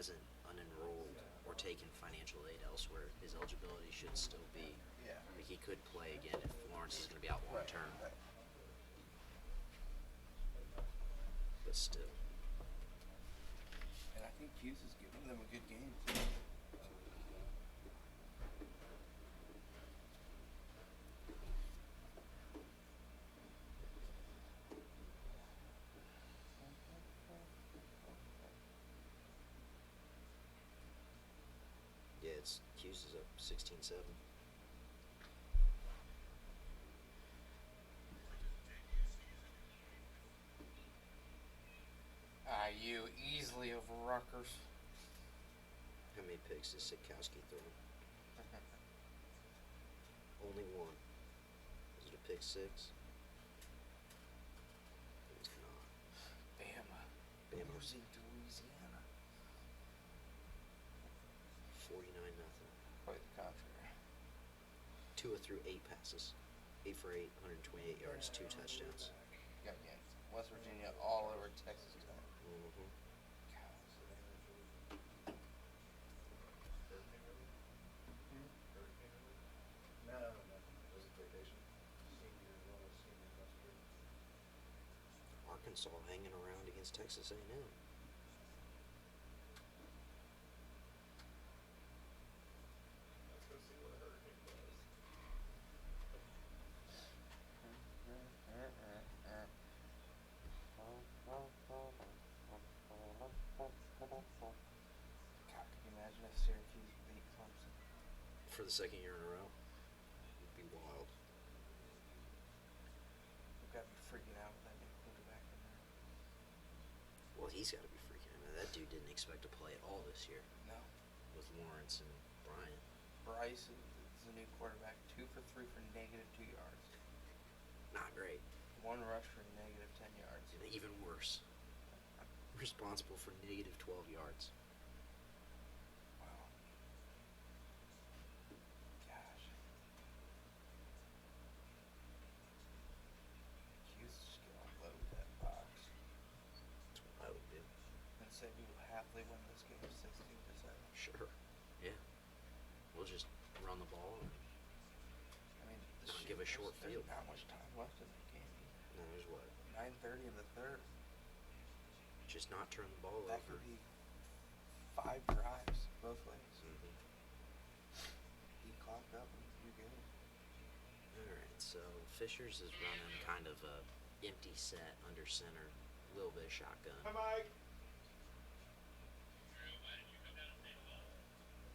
hasn't unenrolled or taken financial aid elsewhere, his eligibility should still be. Yeah. Like he could play again if Lawrence is going to be out long term. Right. But still. And I think Hughes is giving them a good game. Yeah, Hughes is up 16-7. IU easily over Rutgers. How many picks is Sikowski throwing? Only one. Is it a pick six? It's not. Bama. Bama. Losing to Louisiana. 49-0. Quite the contrary. Tua threw 8 passes. 8 for 8, 128 yards, 2 touchdowns. Got yanked. West Virginia all over Texas Tech. Mm-hmm. No. It was a vacation. Senior investor. Arkansas hanging around against Texas A&M. Let's go see what a hurricane does. God, can you imagine if Syracuse beat Clemson? For the second year in a row. It'd be wild. We've got to be freaking out with that new quarterback in there. Well, he's got to be freaking out. That dude didn't expect to play at all this year No. with Lawrence and Bryant. Bryce is the new quarterback. 2 for 3 for -2 yards. Not great. 1 rush for -10 yards. And even worse. Responsible for -12 yards. Wow. Gosh. Hughes just get unload that box. That's what I would do. And say we will happily win this game 16-7. Sure. Yeah. We'll just run the ball and I mean, Not give a short there's field. not much time left in the game. no, there's what? 9:30 in the third. Just not turn the ball That over. could be 5 drives both ways. Mhm. He clocked up and you're good. Alright, so Fishers is running kind of a empty set under center, a little bit of shotgun. Hi, Mike.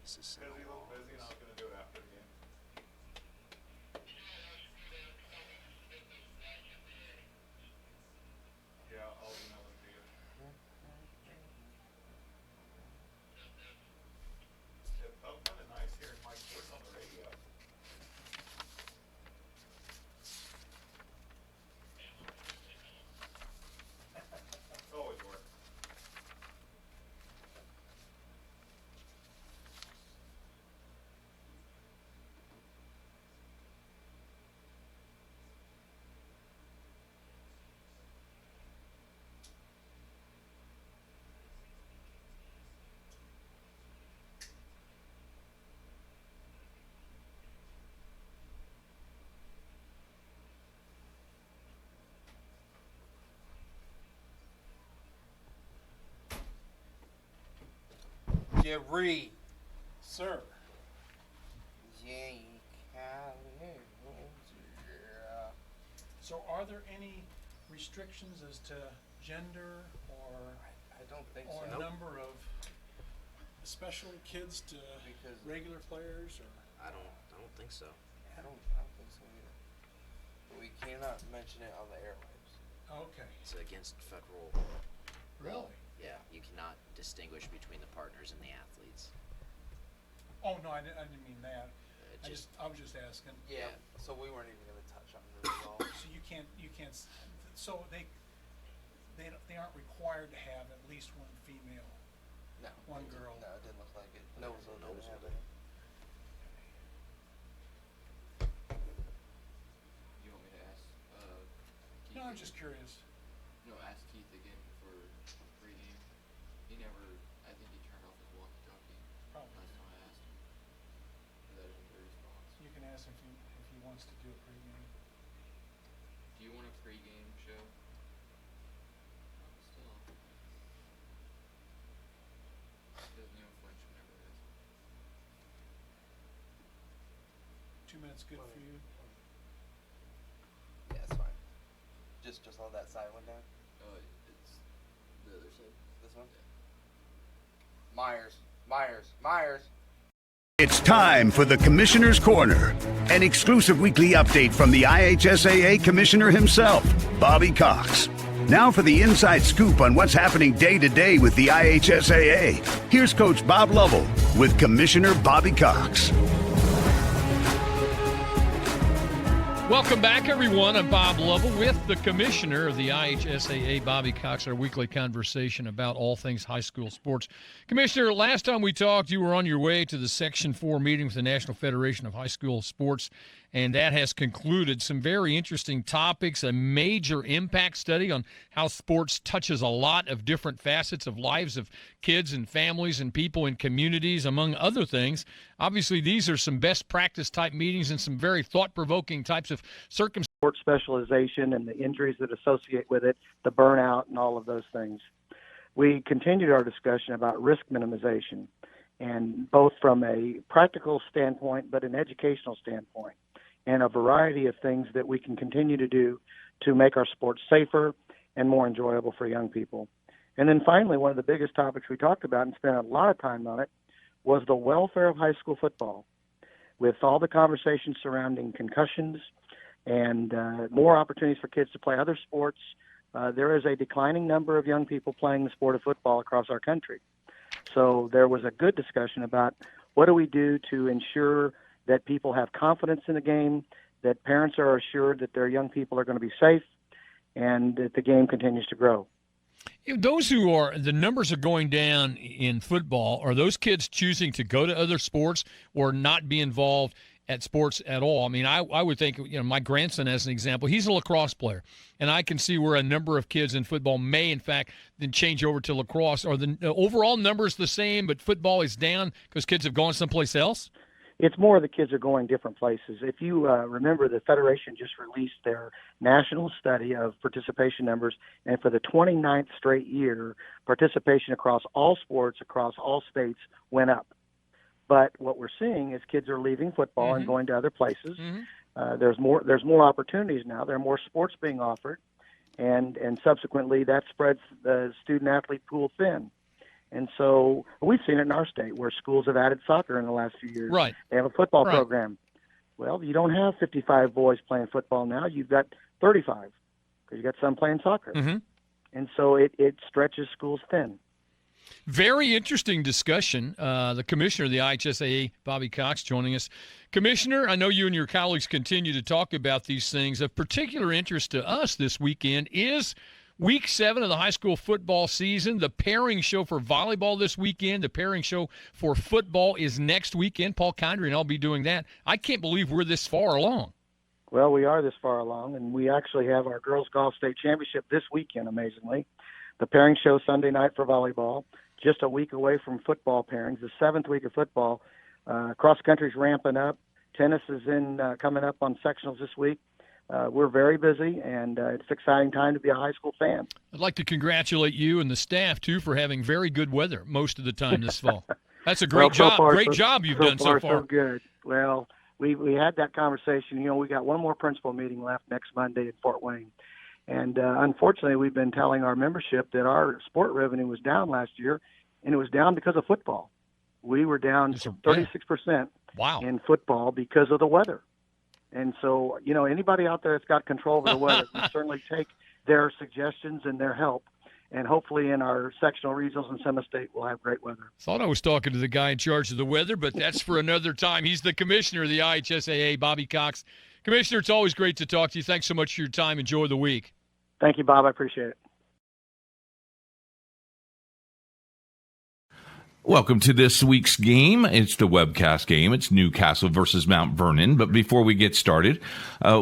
Mississinewa. Busy, a little busy, and I was going to do it after the game. Yeah, I'll email it to you. It felt kind of nice hearing Mike's voice on the radio. Always works. Jerry. Sir, Yeah. so are there any restrictions as to gender or I don't think or so. number of special kids to Because- regular players or? I don't think so. I don't think so either. But we cannot mention it on the airwaves. Okay, It's against federal. really? Yeah, you cannot distinguish between the partners and the athletes. Oh, no, I didn't mean that. Just I was just asking. Yeah. Yeah. So we weren't even going to touch on it at all. So you can't, so they aren't required to have at least one female. No. One girl. No, it didn't look like it. No, so No, didn't so have didn't. it. You want me to ask Keith? No, I'm again? just curious. No, ask Keith again for pregame. He never, I think he turned off his wants to do a pregame. Do you want a pregame show? Still. Doesn't even flinch whenever it is. 2 minutes good for you? Yeah, it's fine. Just hold that side one down. It's the other side. This one. Myers. It's time for the Commissioner's Corner, an exclusive weekly update from the IHSAA Commissioner himself, Bobby Cox. Now for the inside scoop on what's happening day to day with the IHSAA. Here's Coach Bob Lovell with Commissioner Bobby Cox. Welcome back, everyone. I'm Bob Lovell with the Commissioner of the IHSAA, Bobby Cox, our weekly conversation about all things high school sports. Commissioner, last time we talked, you were on your way to the Section 4 meeting with the National Federation of High School Sports, and that has concluded some very interesting topics, a major impact study on how sports touches a lot of different facets of lives of kids and families and people in communities, among other things. Obviously, these are some best practice type meetings and some very thought-provoking types of circumstances. Sport specialization and the injuries that associate with it, the burnout and all of those things. We continued our discussion about risk minimization, and both from a practical standpoint but an educational standpoint, and a variety of things that we can continue to do to make our sports safer and more enjoyable for young people. And then finally, one of the biggest topics we talked about and spent a lot of time on it was the welfare of high school football. With all the conversations surrounding concussions and more opportunities for kids to play other sports, there is a declining number of young people playing the sport of football across our country. So there was a good discussion about what do we do to ensure that people have confidence in the game, that parents are assured that their young people are going to be safe, and that the game continues to grow. Those who are, the numbers are going down in football, are those kids choosing to go to other sports or not be involved at sports at all? I mean, I would think, my grandson as an example, he's a lacrosse player, and I can see where a number of kids in football may, in fact, then change over to lacrosse. Are the overall numbers the same, but football is down because kids have gone someplace else? It's more the kids are going different places. If you remember, the Federation just released their national study of participation numbers, and for the 29th straight year, participation across all sports, across all states, went up. But what we're seeing is kids are leaving football and going to other places. There's more opportunities now. There are more sports being offered, and subsequently that spreads the student-athlete pool thin. And so we've seen it in our state where schools have added soccer in the last few years. Right. They have a football program. Well, you don't have 55 boys playing football now. You've got 35 because you got some playing soccer. And so it stretches schools thin. Very interesting discussion. The commissioner of the IHSAA, Bobby Cox, joining us. Commissioner, I know you and your colleagues continue to talk about these things. Of particular interest to us this weekend is Week 7 of the high school football season. The pairing show for volleyball this weekend. The pairing show for football is next weekend. Paul Condry and I'll be doing that. I can't believe we're this far along. Well, we are this far along, and we actually have our girls golf state championship this weekend, amazingly. The pairing show Sunday night for volleyball, just a week away from football pairings, the 7th week of football. Cross country's ramping up. Tennis is coming up on sectionals this week. We're very busy, and it's an exciting time to be a high school fan. I'd like to congratulate you and the staff, too, for having very good weather most of the time this fall. That's a great job. Great job you've done so far. So good. Well, we had that conversation. We got one more principal meeting left next Monday in Fort Wayne. And unfortunately, we've been telling our membership that our sport revenue was down last year, and it was down because of football. We were down 36% in football because of the weather. And so, anybody out there that's got control over the weather, we certainly take their suggestions and their help. And hopefully in our sectional regionals and semi-state, we'll have great weather. Thought I was talking to the guy in charge of the weather, but that's for another time. He's the commissioner of the IHSAA, Bobby Cox. Commissioner, it's always great to talk to you. Thanks so much for your time. Enjoy the week. Thank you, Bob. I appreciate it. Welcome to this week's game. It's the webcast game. It's Newcastle versus Mount Vernon. But before we get started,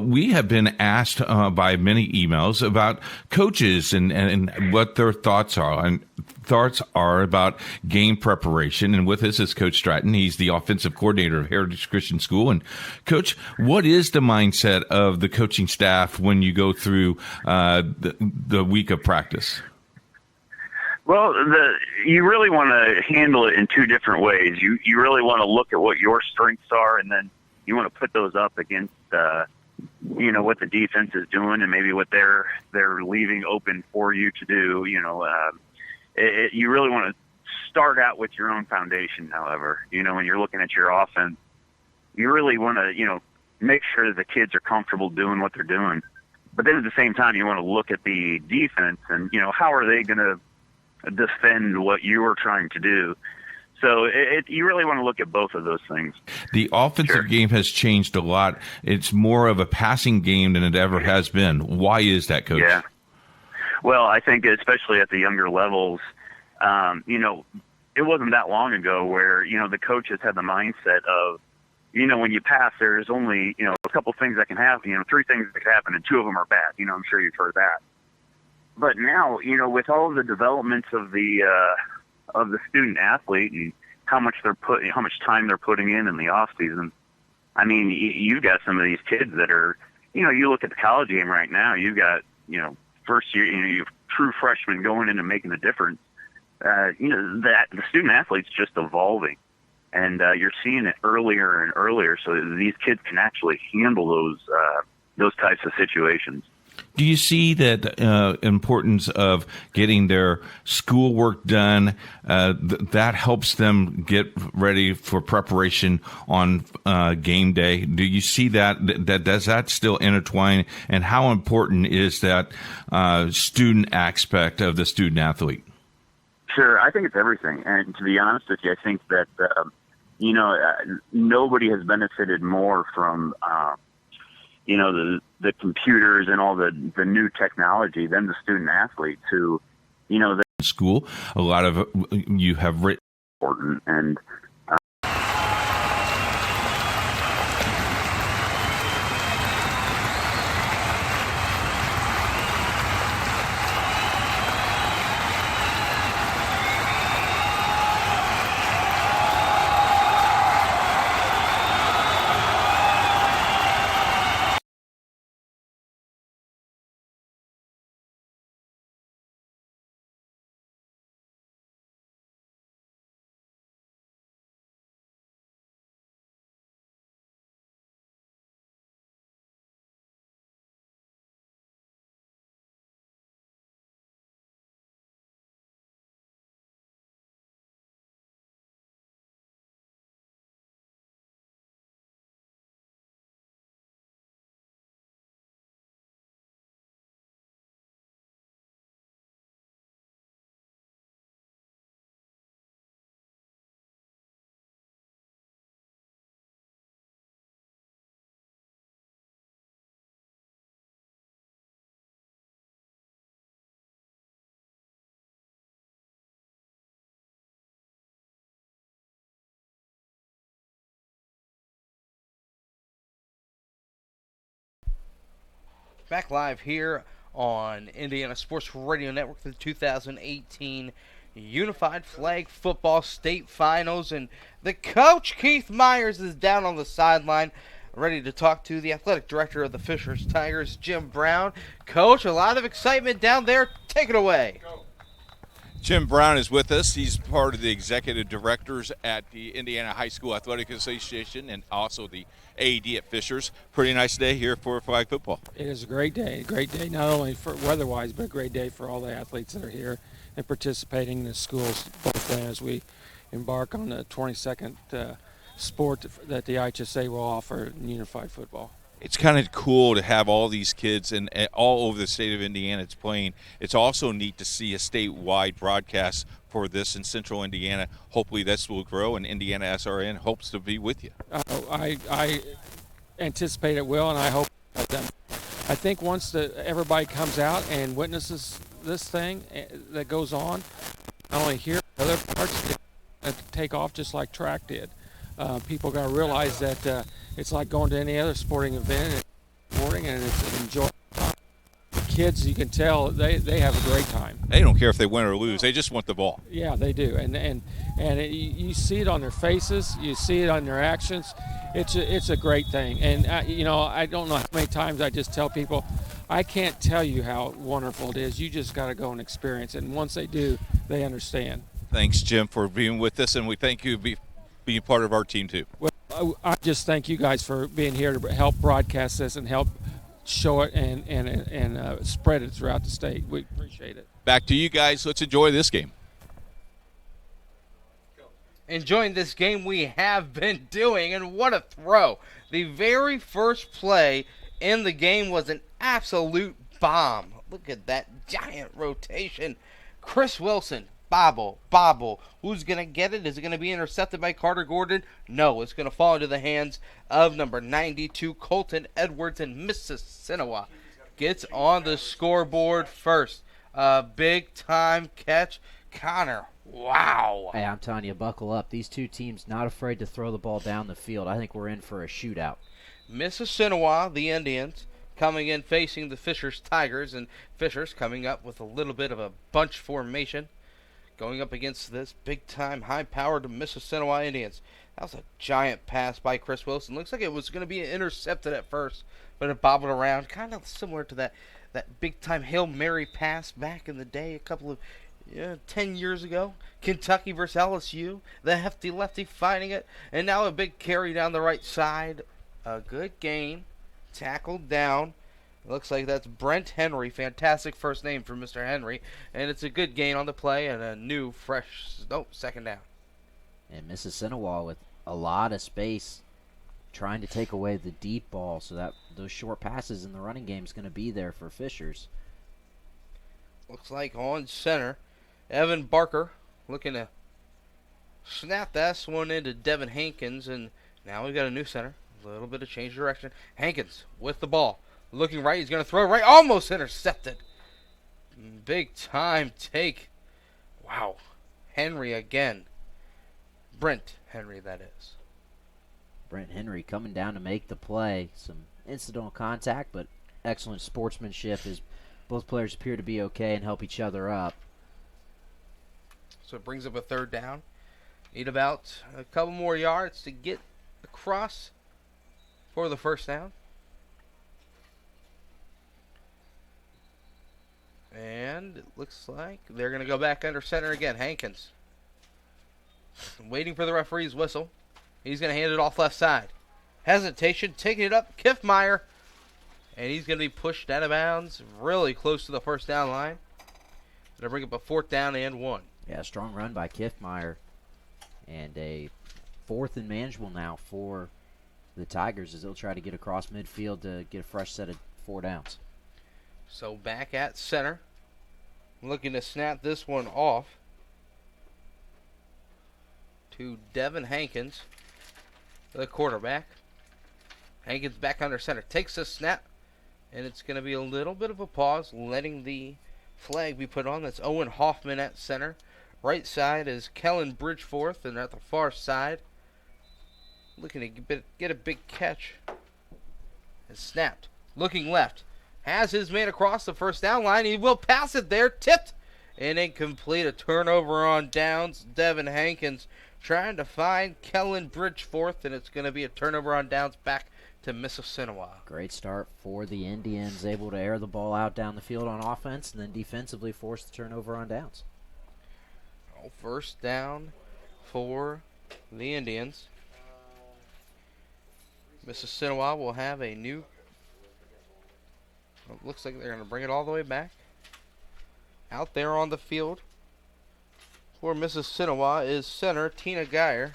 we have been asked by many emails about coaches and what their thoughts are about game preparation. And with us is Coach Stratton. He's the offensive coordinator of Heritage Christian School. And Coach, what is the mindset of the coaching staff when you go through the week of practice? Well, you really want to handle it in two different ways. You really want to look at what your strengths are, and then you want to put those up against, what the defense is doing and maybe what they're leaving open for you to do. You really want to start out with your own foundation. However, when you're looking at your offense, you really want to, make sure that the kids are comfortable doing what they're doing. But then at the same time, you want to look at the defense and, how are they going to defend what you are trying to do. So you really want to look at both of those things. The offensive game has changed a lot. It's more of a passing game than it ever has been. Why is that, Coach? Yeah. Well, I think especially at the younger levels, it wasn't that long ago where, the coaches had the mindset of, when you pass, there's only, a couple things that can happen, 3 things that can happen, and 2 of them are bad. I'm sure you've heard that. But now, with all of the developments of the student athlete and how much time they're putting in the off season, I mean, you've got some of these kids that are, you look at the college game right now, you've got, first year, you have true freshmen going in and making a difference. That the student athlete's just evolving, and you're seeing it earlier and earlier, so that these kids can actually handle those types of situations. Do you see that importance of getting their schoolwork done, that helps them get ready for preparation on game day? Do you see that does that still intertwine? And how important is that student aspect of the student athlete? Sure, I think it's everything. And to be honest with you, I think that, nobody has benefited more from the computers and all the new technology than the student athletes who, school. A lot of you have written important and. Back live here on Indiana Sports Radio Network, the 2018 Unified Flag Football State Finals, and the coach, Keith Myers, is down on the sideline, ready to talk to the athletic director of the Fishers Tigers, Jim Brown. Coach, a lot of excitement down there. Take it away. Jim Brown is with us. He's part of the executive directors at the Indiana High School Athletic Association and also the AED at Fishers. Pretty nice day here for flag football. It is a great day not only for weather-wise, but a great day for all the athletes that are here and participating in the schools both as we embark on the 22nd sport that the IHSA will offer in unified football. It's kind of cool to have all these kids and all over the state of Indiana it's playing. It's also neat to see a statewide broadcast for this in central Indiana. Hopefully this will grow, and IndianaSRN hopes to be with you. I anticipate it will, and I hope them. I think once everybody comes out and witnesses this thing that goes on, not only here but other parts, to take off just like track did. People got to realize that it's like going to any other sporting event, and it's an enjoyable time. Kids, you can tell they have a great time. They don't care if they win or lose. They just want the ball. Yeah, they do, and you see it on their faces, you see it on their actions. It's a great thing, and I don't know how many times I just tell people, I can't tell you how wonderful it is. You just got to go and experience it, and once they do, they understand. Thanks, Jim, for being with us, and we thank you for being part of our team too. Well, I just thank you guys for being here to help broadcast this and help show it and spread it throughout the state. We appreciate it. Back to you guys. Let's enjoy this game. Enjoying this game we have been doing, and what a throw. The very first play in the game was an absolute bomb. Look at that giant rotation. Chris Wilson, bobble. Who's going to get it? Is it going to be intercepted by Carter Gordon? No, it's going to fall into the hands of number 92, Colton Edwards, and Mississinewa gets on the scoreboard first. Big time catch. Connor, wow. Hey, I'm telling you, buckle up. These two teams not afraid to throw the ball down the field. I think we're in for a shootout. Mississinewa, the Indians, coming in facing the Fishers Tigers, and Fishers coming up with a little bit of a bunch formation, going up against this big-time, high-powered Mississinewa Indians. That was a giant pass by Chris Wilson. Looks like it was going to be intercepted at first, but it bobbled around, kind of similar to that big-time Hail Mary pass back in the day, a couple of 10 years ago. Kentucky versus LSU, the hefty lefty fighting it, and now a big carry down the right side. A good gain, tackled down. Looks like that's Brent Henry. Fantastic first name for Mr. Henry. And it's a good gain on the play and a new, fresh, second down. And Mississinewa with a lot of space trying to take away the deep ball so that those short passes in the running game is going to be there for Fishers. Looks like on center, Evan Barker looking to snap that one into Devin Hankins. And now we've got a new center. A little bit of change of direction. Hankins with the ball. Looking right, he's going to throw right. Almost intercepted. Big time take. Wow. Henry again. Brent Henry, that is. Brent Henry coming down to make the play. Some incidental contact, but excellent sportsmanship as both players appear to be okay and help each other up. So it brings up a third down. Need about a couple more yards to get across for the first down. And it looks like they're going to go back under center again. Hankins waiting for the referee's whistle. He's going to hand it off left side. Hesitation, taking it up, Kiffmeyer. And he's going to be pushed out of bounds really close to the first down line. Going to bring up a fourth down and 1. Yeah, strong run by Kiffmeyer. And a fourth and manageable now for the Tigers as they'll try to get across midfield to get a fresh set of 4 downs. So back at center. Looking to snap this one off to Devin Hankins, the quarterback. Hankins back under center. Takes a snap. And it's going to be a little bit of a pause, letting the flag be put on. That's Owen Hoffman at center. Right side is Kellen Bridgeforth, and at the far side, looking to get a big catch. And snapped. Looking left. Has his man across the first down line. He will pass it there. Tipped. And incomplete. A turnover on downs. Devin Hankins trying to find Kellen Bridgeforth, and it's going to be a turnover on downs back to Mississinewa. Great start for the Indians, able to air the ball out down the field on offense and then defensively force the turnover on downs. First down for the Indians. Mississinewa will have a new. Looks like they're going to bring it all the way back. Out there on the field for Mississinewa is center Tina Geyer.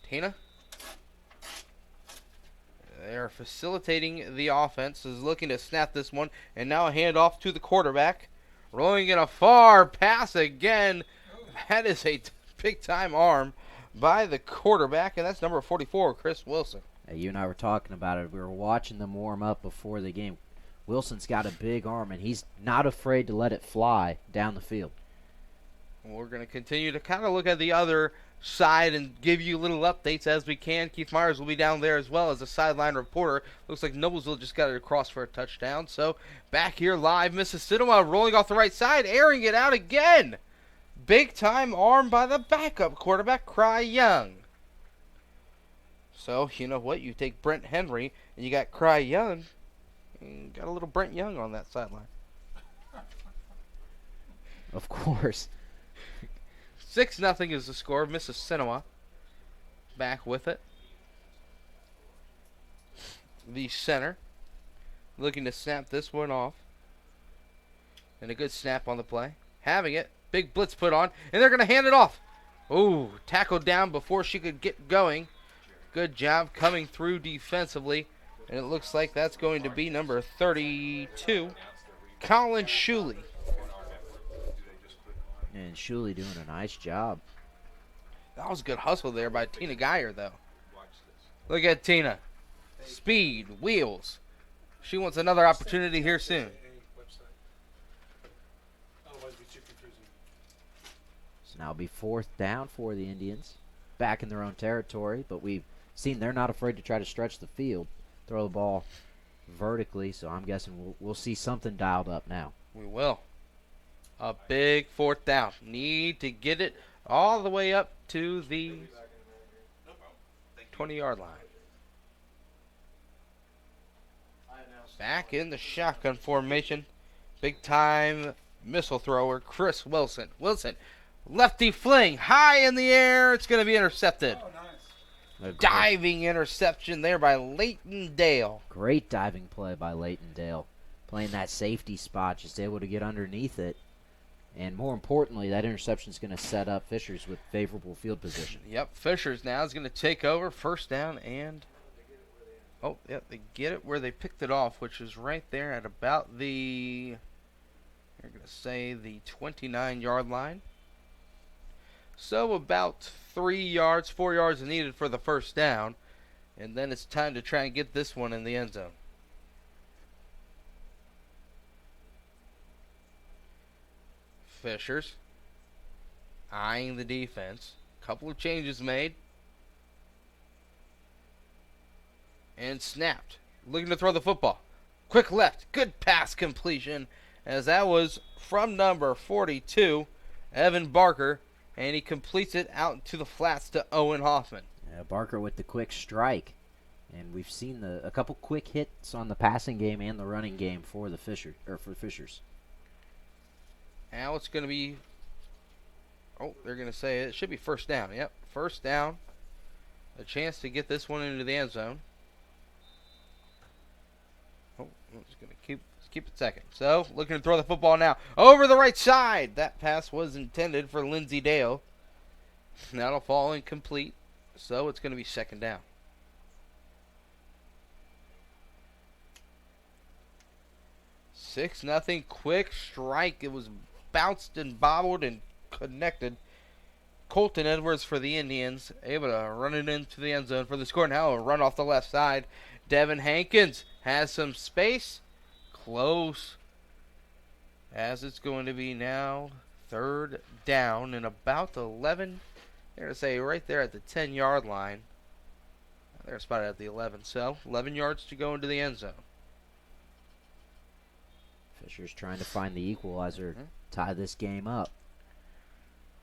Tina? They are facilitating the offense. Is looking to snap this one. And now a handoff to the quarterback. Rolling in a far pass again. That is a big-time arm by the quarterback. And that's number 44, Chris Wilson. Hey, you and I were talking about it. We were watching them warm up before the game. Wilson's got a big arm, and he's not afraid to let it fly down the field. We're going to continue to kind of look at the other side and give you little updates as we can. Keith Myers will be down there as well as a sideline reporter. Looks like Noblesville just got it across for a touchdown. So back here live, Mississinewa rolling off the right side, airing it out again. Big time arm by the backup quarterback, Cry Young. So, you know what? You take Brent Henry and you got Cry Young. And you got a little Brent Young on that sideline. Of course. 6-0 is the score. Mississinewa back with it. The center looking to snap this one off. And a good snap on the play. Having it. Big blitz put on. And they're going to hand it off. Ooh, tackled down before she could get going. Good job coming through defensively. And it looks like that's going to be number 32, Colin Shuley. And Shuley doing a nice job. That was a good hustle there by Tina Geyer, though. Look at Tina. Speed, wheels. She wants another opportunity here soon. So now it'll be 4th down for the Indians. Back in their own territory, but we've seen they're not afraid to try to stretch the field. Throw the ball vertically, so I'm guessing we'll see something dialed up now. We will. A big 4th down. Need to get it all the way up to the 20-yard line. Back in the shotgun formation. Big time missile thrower, Chris Wilson. Wilson, lefty fling, high in the air. It's going to be intercepted. Diving interception there by Leighton Dale. Great diving play by Leighton Dale. Playing that safety spot, just able to get underneath it. And more importantly, that interception is going to set up Fishers with favorable field position. Yep, Fishers now is going to take over 1st down and... Oh, yep, they get it where they picked it off, which is right there at about the... You're going to say the 29-yard line. So about 4 yards needed for the 1st down. And then it's time to try and get this one in the end zone. Fishers eyeing the defense. Couple of changes made. And snapped. Looking to throw the football. Quick left. Good pass completion. As that was from number 42, Evan Barker. And he completes it out to the flats to Owen Hoffman. Yeah, Barker with the quick strike. And we've seen a couple quick hits on the passing game and the running game for the Fishers. Now it's going to be, they're going to say it should be 1st down. Yep, 1st down. A chance to get this one into the end zone. I'm just going to keep it second. So, looking to throw the football now. Over the right side. That pass was intended for Lindsey Dale. That'll fall incomplete. So, it's going to be 2nd down. Six nothing. Quick strike. It was bounced and bobbled and connected. Colton Edwards for the Indians, able to run it into the end zone for the score. Now a run off the left side. Devin Hankins has some space. Close. As it's going to be now 3rd down and about 11. They're going to say right there at the 10-yard line. They're spotted at the 11. So 11 yards to go into the end zone. Fishers trying to find the equalizer, tie this game up.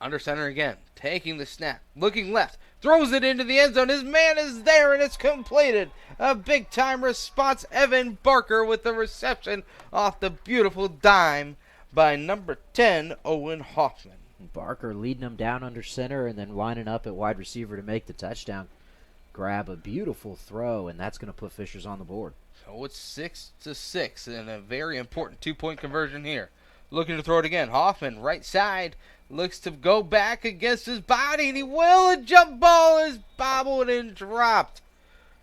Under center again, taking the snap, looking left, throws it into the end zone. His man is there, and it's completed. A big-time response. Evan Barker with the reception off the beautiful dime by number 10, Owen Hoffman. Barker leading him down under center and then lining up at wide receiver to make the touchdown grab. A beautiful throw, and that's going to put Fishers on the board. So it's 6-6, and a very important 2-point conversion here. Looking to throw it again. Hoffman, right side, looks to go back against his body, and he will. A jump ball is bobbled and dropped.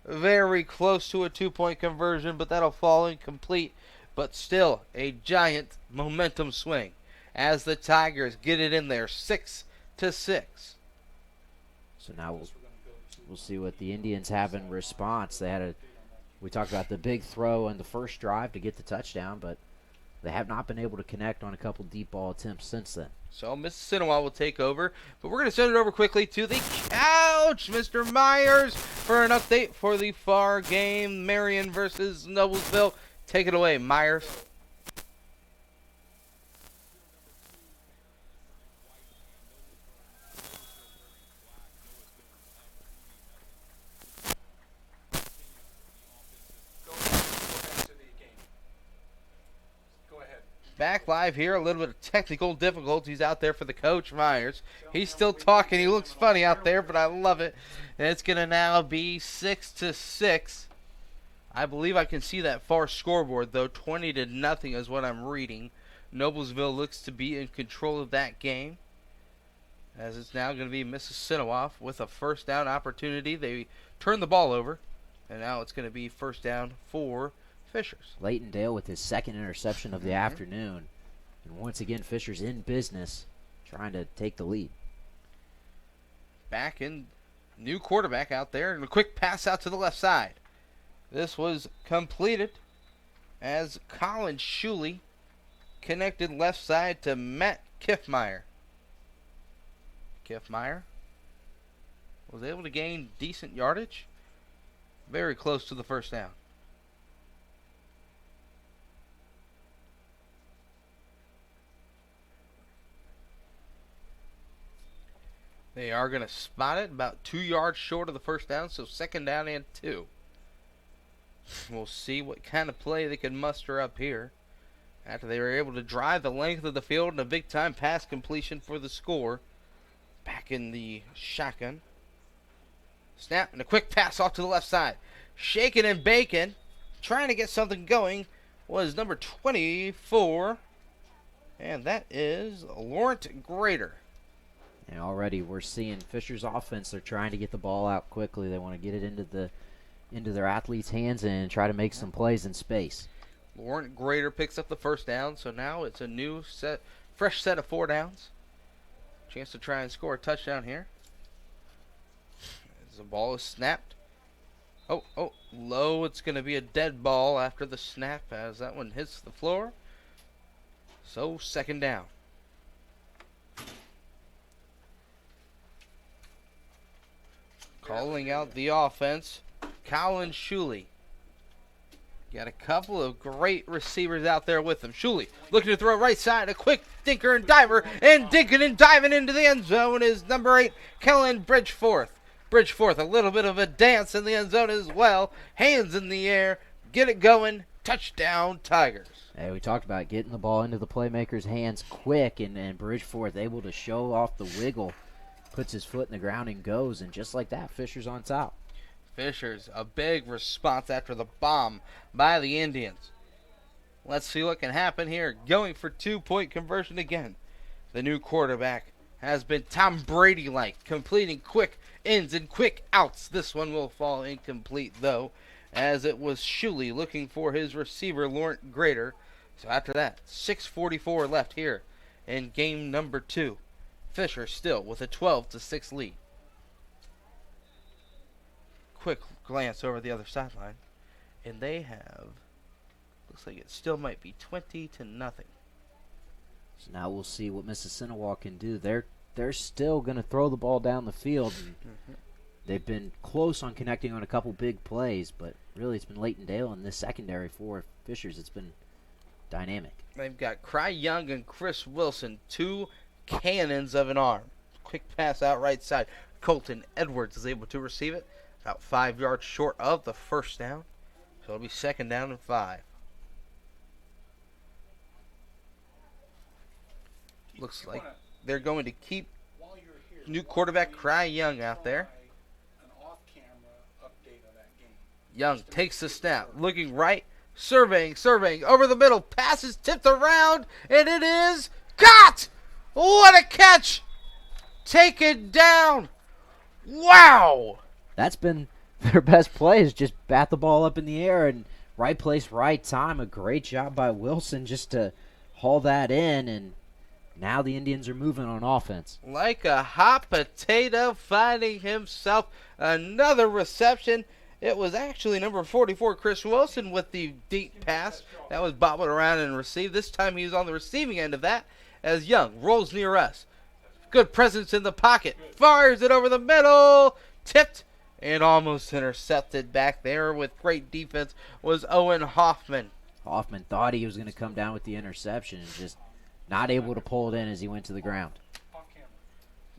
Very close to a 2-point conversion, but that'll fall incomplete. But still, a giant momentum swing as the Tigers get it in there, 6-6. So now we'll see what the Indians have in response. We talked about the big throw in the first drive to get the touchdown, but they have not been able to connect on a couple deep ball attempts since then. So Mississinewa will take over, but we're going to send it over quickly to the couch, Mr. Myers, for an update for the far game, Marion versus Noblesville. Take it away, Myers. Back live here, a little bit of technical difficulties out there for the coach, Myers. He's still talking. He looks funny out there, but I love it. And it's going to now be 6-6. I believe I can see that far scoreboard, though. 20-0 is what I'm reading. Noblesville looks to be in control of that game, as it's now going to be Mississinewa with a first down opportunity. They turn the ball over, and now it's going to be first down for Fishers. Leighton Dale with his second interception of the afternoon. And once again, Fishers in business, trying to take the lead. Back in, new quarterback out there, and a quick pass out to the left side. This was completed as Colin Shuley connected left side to Matt Kiffmeyer. Kiffmeyer was able to gain decent yardage, very close to the first down. They are going to spot it about 2 yards short of the first down, so second down and 2. We'll see what kind of play they can muster up here after they were able to drive the length of the field and a big-time pass completion for the score. Back in the shotgun. Snap and a quick pass off to the left side. Shaking and baking, trying to get something going, was number 24, and that is Laurent Grader. And already we're seeing Fisher's offense. They're trying to get the ball out quickly. They want to get it into their athletes' hands and try to make some plays in space. Laurent Grader picks up the first down, so now it's a new fresh set of 4 downs. Chance to try and score a touchdown here. As the ball is snapped. Oh, low. It's going to be a dead ball after the snap as that one hits the floor. So second down. Calling out the offense, Colin Shuley. Got a couple of great receivers out there with him. Shuley looking to throw right side, a quick dinker and diver, and dinking and diving into the end zone is number 8, Kellen Bridgeforth. Bridgeforth, a little bit of a dance in the end zone as well. Hands in the air, get it going, touchdown Tigers. Hey, we talked about getting the ball into the playmaker's hands quick, and Bridgeforth able to show off the wiggle. Puts his foot in the ground and goes, and just like that, Fisher's on top. Fishers, a big response after the bomb by the Indians. Let's see what can happen here. Going for 2-point conversion again. The new quarterback has been Tom Brady-like, completing quick ins and quick outs. This one will fall incomplete, though, as it was Shuley looking for his receiver, Laurent Grader. So after that, 6:44 left here in game number 2. Fisher still with a 12-6 lead. Quick glance over the other sideline, and they have, looks like it still might be 20-0. So now we'll see what Mississinewa can do. They're still going to throw the ball down the field. They've been close on connecting on a couple big plays, but really it's been Leighton Dale in this secondary for Fishers. It's been dynamic. They've got Cry Young and Chris Wilson, 2 cannons of an arm. Quick pass out right side. Colton Edwards is able to receive it. About 5 yards short of the first down. So it'll be second down and 5. Looks like they're going to keep new quarterback Cry Young out there. Young takes the snap, looking right, surveying, over the middle, passes tipped around, and it is caught! What a catch! Taken down! Wow! That's been their best play, is just bat the ball up in the air and right place, right time. A great job by Wilson just to haul that in, and now the Indians are moving on offense. Like a hot potato finding himself another reception. It was actually number 44, Chris Wilson, with the deep pass. That was bobbled around and received. This time he was on the receiving end of that, as Young rolls near us. Good presence in the pocket. Fires it over the middle. Tipped and almost intercepted back there with great defense was Owen Hoffman. Hoffman thought he was going to come down with the interception and just not able to pull it in as he went to the ground.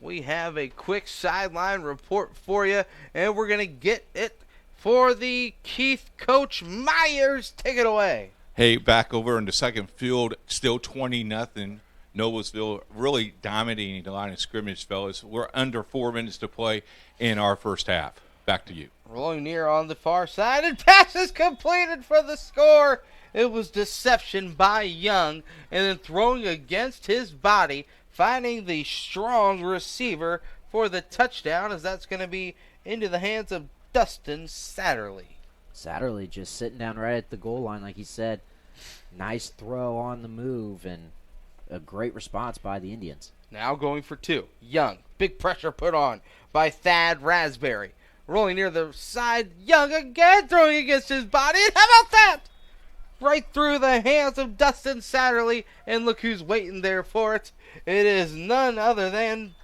We have a quick sideline report for you, and we're going to get it for the Keith Coach Myers. Take it away. Hey, back over in the second field, still 20-0. Noblesville really dominating the line of scrimmage, fellas. We're under 4 minutes to play in our first half. Back to you. Rolling near on the far side, and pass is completed for the score. It was deception by Young, and then throwing against his body, finding the strong receiver for the touchdown, as that's going to be into the hands of Dustin Satterley. Satterley just sitting down right at the goal line, like he said. Nice throw on the move, and a great response by the Indians. Now going for two. Young. Big pressure put on by Thad Raspberry. Rolling near the side. Young again throwing against his body. And how about that? Right through the hands of Dustin Satterley. And look who's waiting there for it. It is none other than...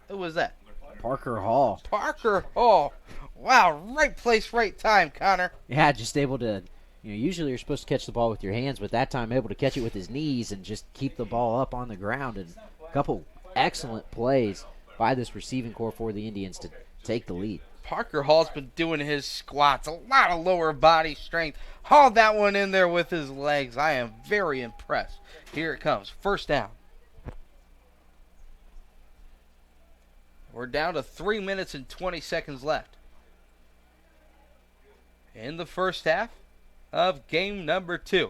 Who was that? Parker Hall. Parker Hall. Wow, right place, right time, Connor. Yeah, just able to... usually you're supposed to catch the ball with your hands, but that time able to catch it with his knees and just keep the ball up on the ground. And a couple excellent plays by this receiving corps for the Indians to take the lead. Parker Hall's been doing his squats, a lot of lower body strength. Hauled that one in there with his legs. I am very impressed. Here it comes, first down. We're down to 3 minutes and 20 seconds left in the first half of game number 2.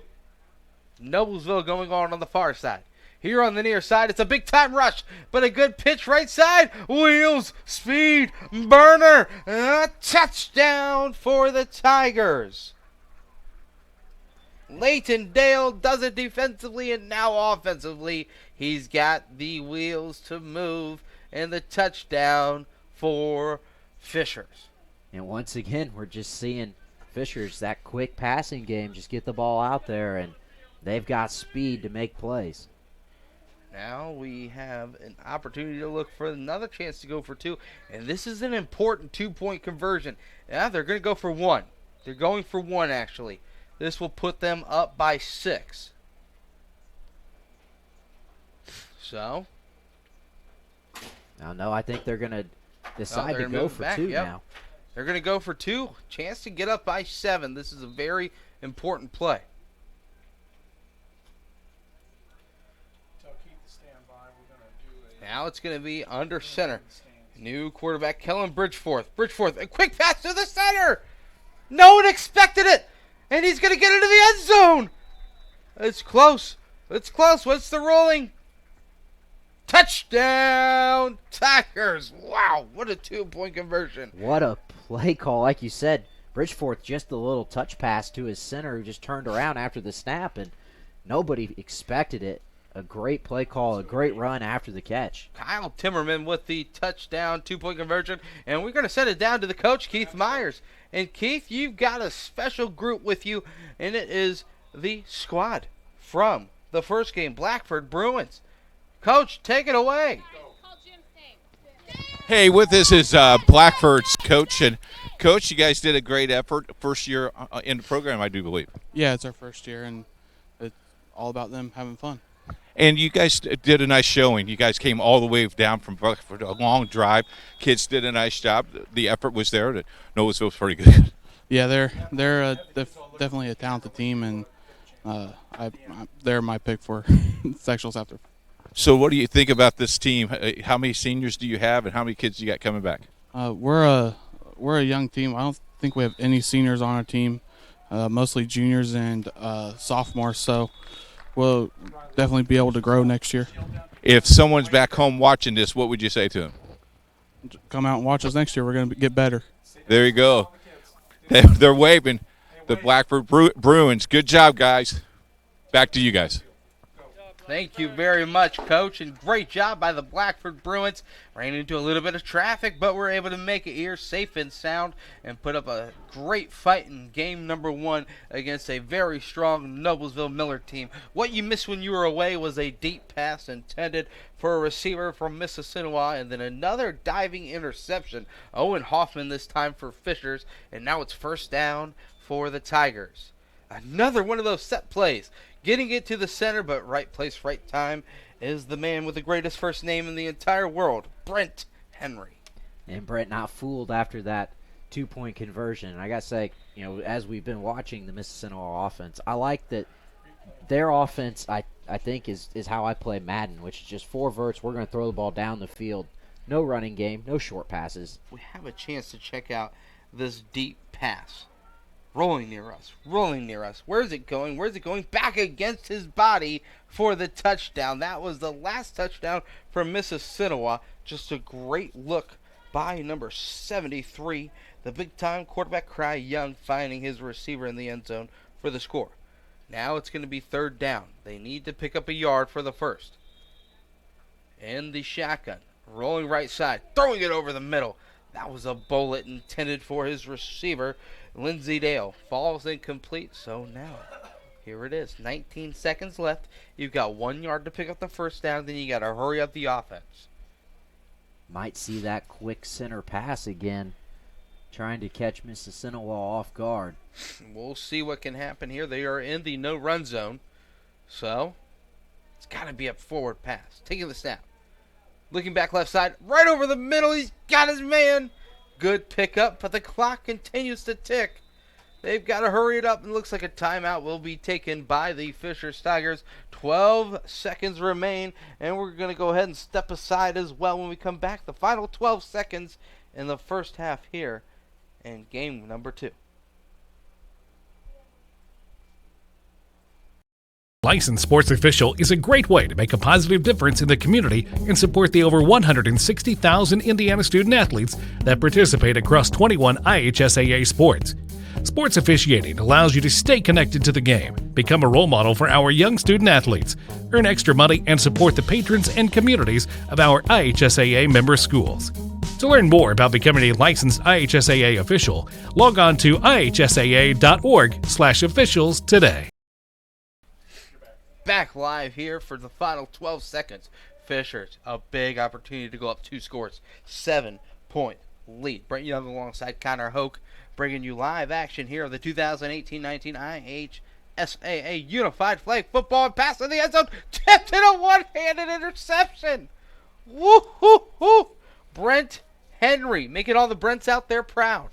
Noblesville going on the far side. Here on the near side, it's a big-time rush, but a good pitch right side. Wheels, speed, burner, a touchdown for the Tigers. Leighton Dale does it defensively and now offensively. He's got the wheels to move, and the touchdown for Fishers. And once again, we're just seeing Fishers, that quick passing game, just get the ball out there, and they've got speed to make plays. Now we have an opportunity to look for another chance to go for two, and this is an important 2-point conversion. Yeah, they're going to go for one. They're going for one, actually. This will put them up by 6. So? No, I think they're going to decide to go for two now. They're going to go for 2. Chance to get up by 7. This is a very important play. Now it's going to be under center. New quarterback, Kellen Bridgeforth. A quick pass to the center. No one expected it. And he's going to get into the end zone. It's close. What's the rolling? Touchdown, Tigers. Wow, what a 2-point conversion. What a play call. Like you said, Bridgeforth just a little touch pass to his center who just turned around after the snap, and nobody expected it. A great play call, a great run after the catch. Kyle Timmerman with the touchdown 2-point conversion, and we're going to send it down to the coach, Keith Myers. And Keith, you've got a special group with you, and it is the squad from the first game, Blackford Bruins. Coach, take it away. Hey, with us is Blackford's coach. And, Coach, you guys did a great effort. First year in the program, I do believe. Yeah, it's our first year, and it's all about them having fun. And you guys did a nice showing. You guys came all the way down from Blackford, a long drive. Kids did a nice job. The effort was there. Noblesville was pretty good. Yeah, they're definitely a talented team, and they're my pick for sectionals after. So what do you think about this team? How many seniors do you have, and how many kids do you got coming back? We're a young team. I don't think we have any seniors on our team, mostly juniors and sophomores, so we'll definitely be able to grow next year. If someone's back home watching this, what would you say to them? Come out and watch us next year. We're going to get better. There you go. They're waving. The Blackford Bruins. Good job, guys. Back to you guys. Thank you very much, Coach, and great job by the Blackford Bruins. Ran into a little bit of traffic, but we're able to make it here safe and sound and put up a great fight in game number 1 against a very strong Noblesville Miller team. What you missed when you were away was a deep pass intended for a receiver from Mississinewa, and then another diving interception. Owen Hoffman this time for Fishers, and now it's first down for the Tigers. Another one of those set plays. Getting it to the center, but right place, right time is the man with the greatest first name in the entire world, Brent Henry. And Brent not fooled after that 2-point conversion. And I got to say, as we've been watching the Mississinewa offense, I like that their offense, I think, is how I play Madden, which is just 4 verts. We're going to throw the ball down the field. No running game, no short passes. We have a chance to check out this deep pass. Rolling near us, rolling near us. Where's it going? Where's it going? Back against his body for the touchdown. That was the last touchdown for Mississinewa. Just a great look by number 73, the big-time quarterback, Cry Young, finding his receiver in the end zone for the score. Now it's going to be third down. They need to pick up a yard for the first. And the shotgun, rolling right side, throwing it over the middle. That was a bullet intended for his receiver, Lindsey Dale. Falls incomplete, so now here it is. 19 seconds left. You've got 1 yard to pick up the first down, then you got to hurry up the offense. Might see that quick center pass again, trying to catch Mississinewa off guard. We'll see what can happen here. They are in the no-run zone, so it's got to be a forward pass. Taking the snap. Looking back left side, right over the middle. He's got his man. Good pickup, but the clock continues to tick. They've got to hurry it up, and looks like a timeout will be taken by the Fishers Tigers. 12 seconds remain, and we're going to go ahead and step aside as well when we come back. The final 12 seconds in the first half here in game number 2. Licensed sports official is a great way to make a positive difference in the community and support the over 160,000 Indiana student athletes that participate across 21 IHSAA sports. Sports officiating allows you to stay connected to the game, become a role model for our young student athletes, earn extra money, and support the patrons and communities of our IHSAA member schools. To learn more about becoming a licensed IHSAA official, log on to ihsaa.org/officials today. Back live here for the final 12 seconds. Fishers, a big opportunity to go up 2 scores. 7-point lead. Brent Young alongside Connor Hoke, bringing you live action here of the 2018-19 IHSAA Unified Flag Football, and pass in the end zone. Tipped in a one-handed interception. Woo-hoo-hoo. Brent Henry, making all the Brents out there proud.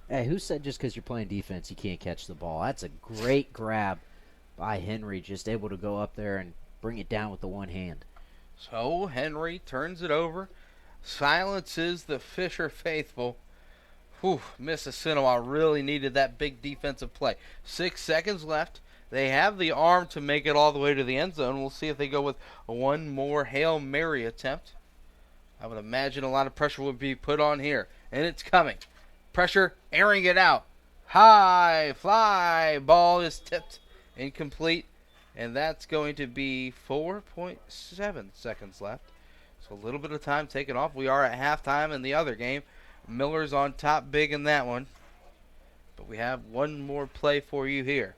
Hey, who said just because you're playing defense you can't catch the ball? That's a great grab by Henry, just able to go up there and bring it down with the one hand. So Henry turns it over, silences the Fisher faithful. Whew, Mississinewa really needed that big defensive play. 6 seconds left. They have the arm to make it all the way to the end zone. We'll see if they go with one more Hail Mary attempt. I would imagine a lot of pressure would be put on here, and it's coming. Pressure, airing it out. High fly, ball is tipped. Incomplete, and that's going to be 4.7 seconds left. So a little bit of time taken off. We are at halftime in the other game. Miller's on top big in that one. But we have one more play for you here.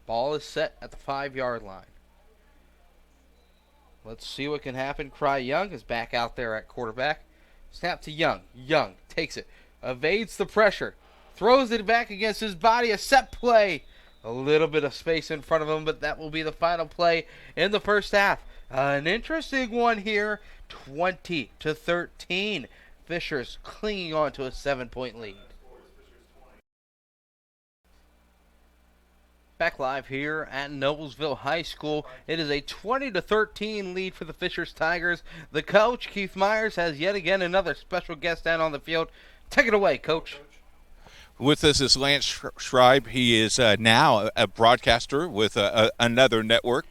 Ball is set at the 5-yard line. Let's see what can happen. Cry Young is back out there at quarterback. Snap to Young. Young takes it. Evades the pressure. Throws it back against his body. A set play. A little bit of space in front of him, but that will be the final play in the first half. An interesting one here. 20-13. Fishers clinging on to a 7-point lead. Back live here at Noblesville High School. It is a 20-13 lead for the Fishers Tigers. The coach, Keith Myers, has yet again another special guest down on the field. Take it away, Coach. With us is Lance Schreiber. He is now a broadcaster with another network.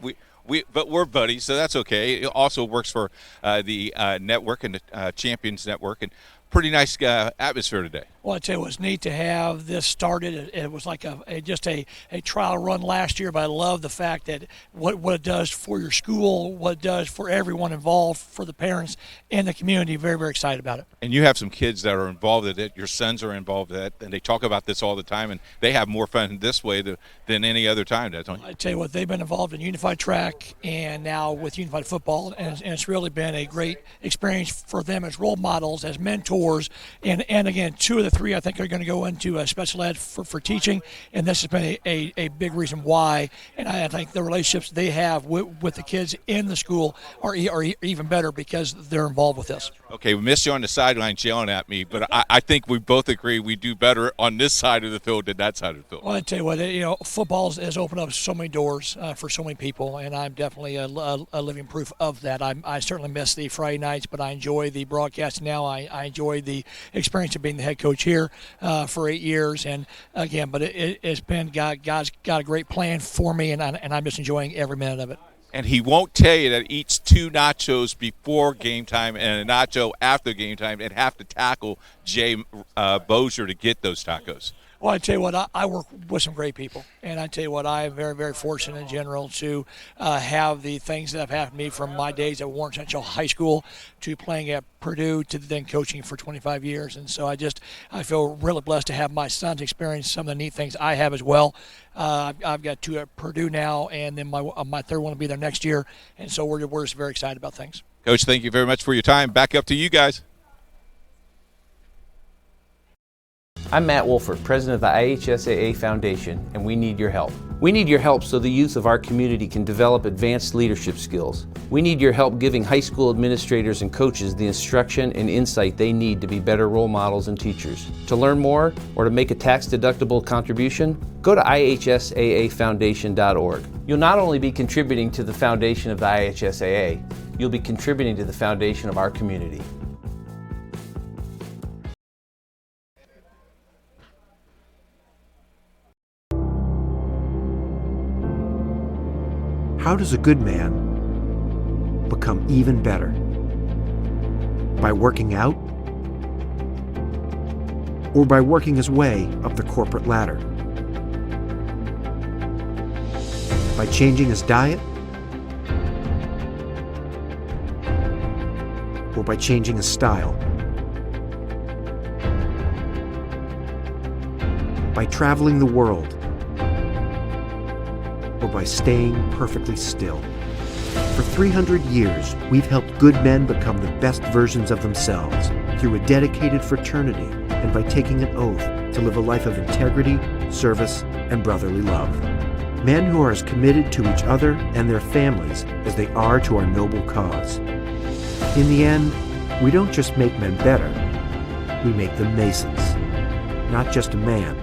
But we're buddies, so that's okay. He also works for the network and the Champions Network. And pretty nice atmosphere today. Well, I tell you, it was neat to have this started. It was like just a trial run last year, but I love the fact that what it does for your school, what it does for everyone involved, for the parents and the community. Very, very excited about it. And you have some kids that are involved in it. Your sons are involved in it, and they talk about this all the time, and they have more fun this way than any other time, don't you? I tell you what, they've been involved in Unified Track and now with Unified Football, and it's really been a great experience for them as role models, as mentors, and again, 2 of the 3 I think are going to go into special ed for teaching, and this has been a big reason why. And I think the relationships they have with the kids in the school are even better because they're involved with this. Okay, we missed you on the sidelines yelling at me, but I think we both agree we do better on this side of the field than that side of the field. Well, I tell you what, football has opened up so many doors for so many people, and I'm definitely a living proof of that. I certainly miss the Friday nights, but I enjoy the broadcast now. I enjoy the experience of being the head coach here for 8 years, and again, but it's been God's got a great plan for me, and I'm just enjoying every minute of it. And he won't tell you that he eats 2 nachos before game time and a nacho after game time and have to tackle Jay Bozier to get those tacos. Well, I tell you what, I work with some great people, and I tell you what, I am very, very fortunate in general to have the things that have happened to me from my days at Warren Central High School to playing at Purdue to then coaching for 25 years. And so I feel really blessed to have my sons experience some of the neat things I have as well. I've got 2 at Purdue now, and then my third one will be there next year. And so we're just very excited about things. Coach, thank you very much for your time. Back up to you guys. I'm Matt Wolford, president of the IHSAA Foundation, and we need your help. We need your help so the youth of our community can develop advanced leadership skills. We need your help giving high school administrators and coaches the instruction and insight they need to be better role models and teachers. To learn more or to make a tax-deductible contribution, go to ihsaafoundation.org. You'll not only be contributing to the foundation of the IHSAA, you'll be contributing to the foundation of our community. How does a good man become even better? By working out? Or by working his way up the corporate ladder? By changing his diet? Or by changing his style? By traveling the world? Or by staying perfectly still? For 300 years, we've helped good men become the best versions of themselves through a dedicated fraternity and by taking an oath to live a life of integrity, service, and brotherly love. Men who are as committed to each other and their families as they are to our noble cause. In the end, we don't just make men better, we make them Masons, not just a man.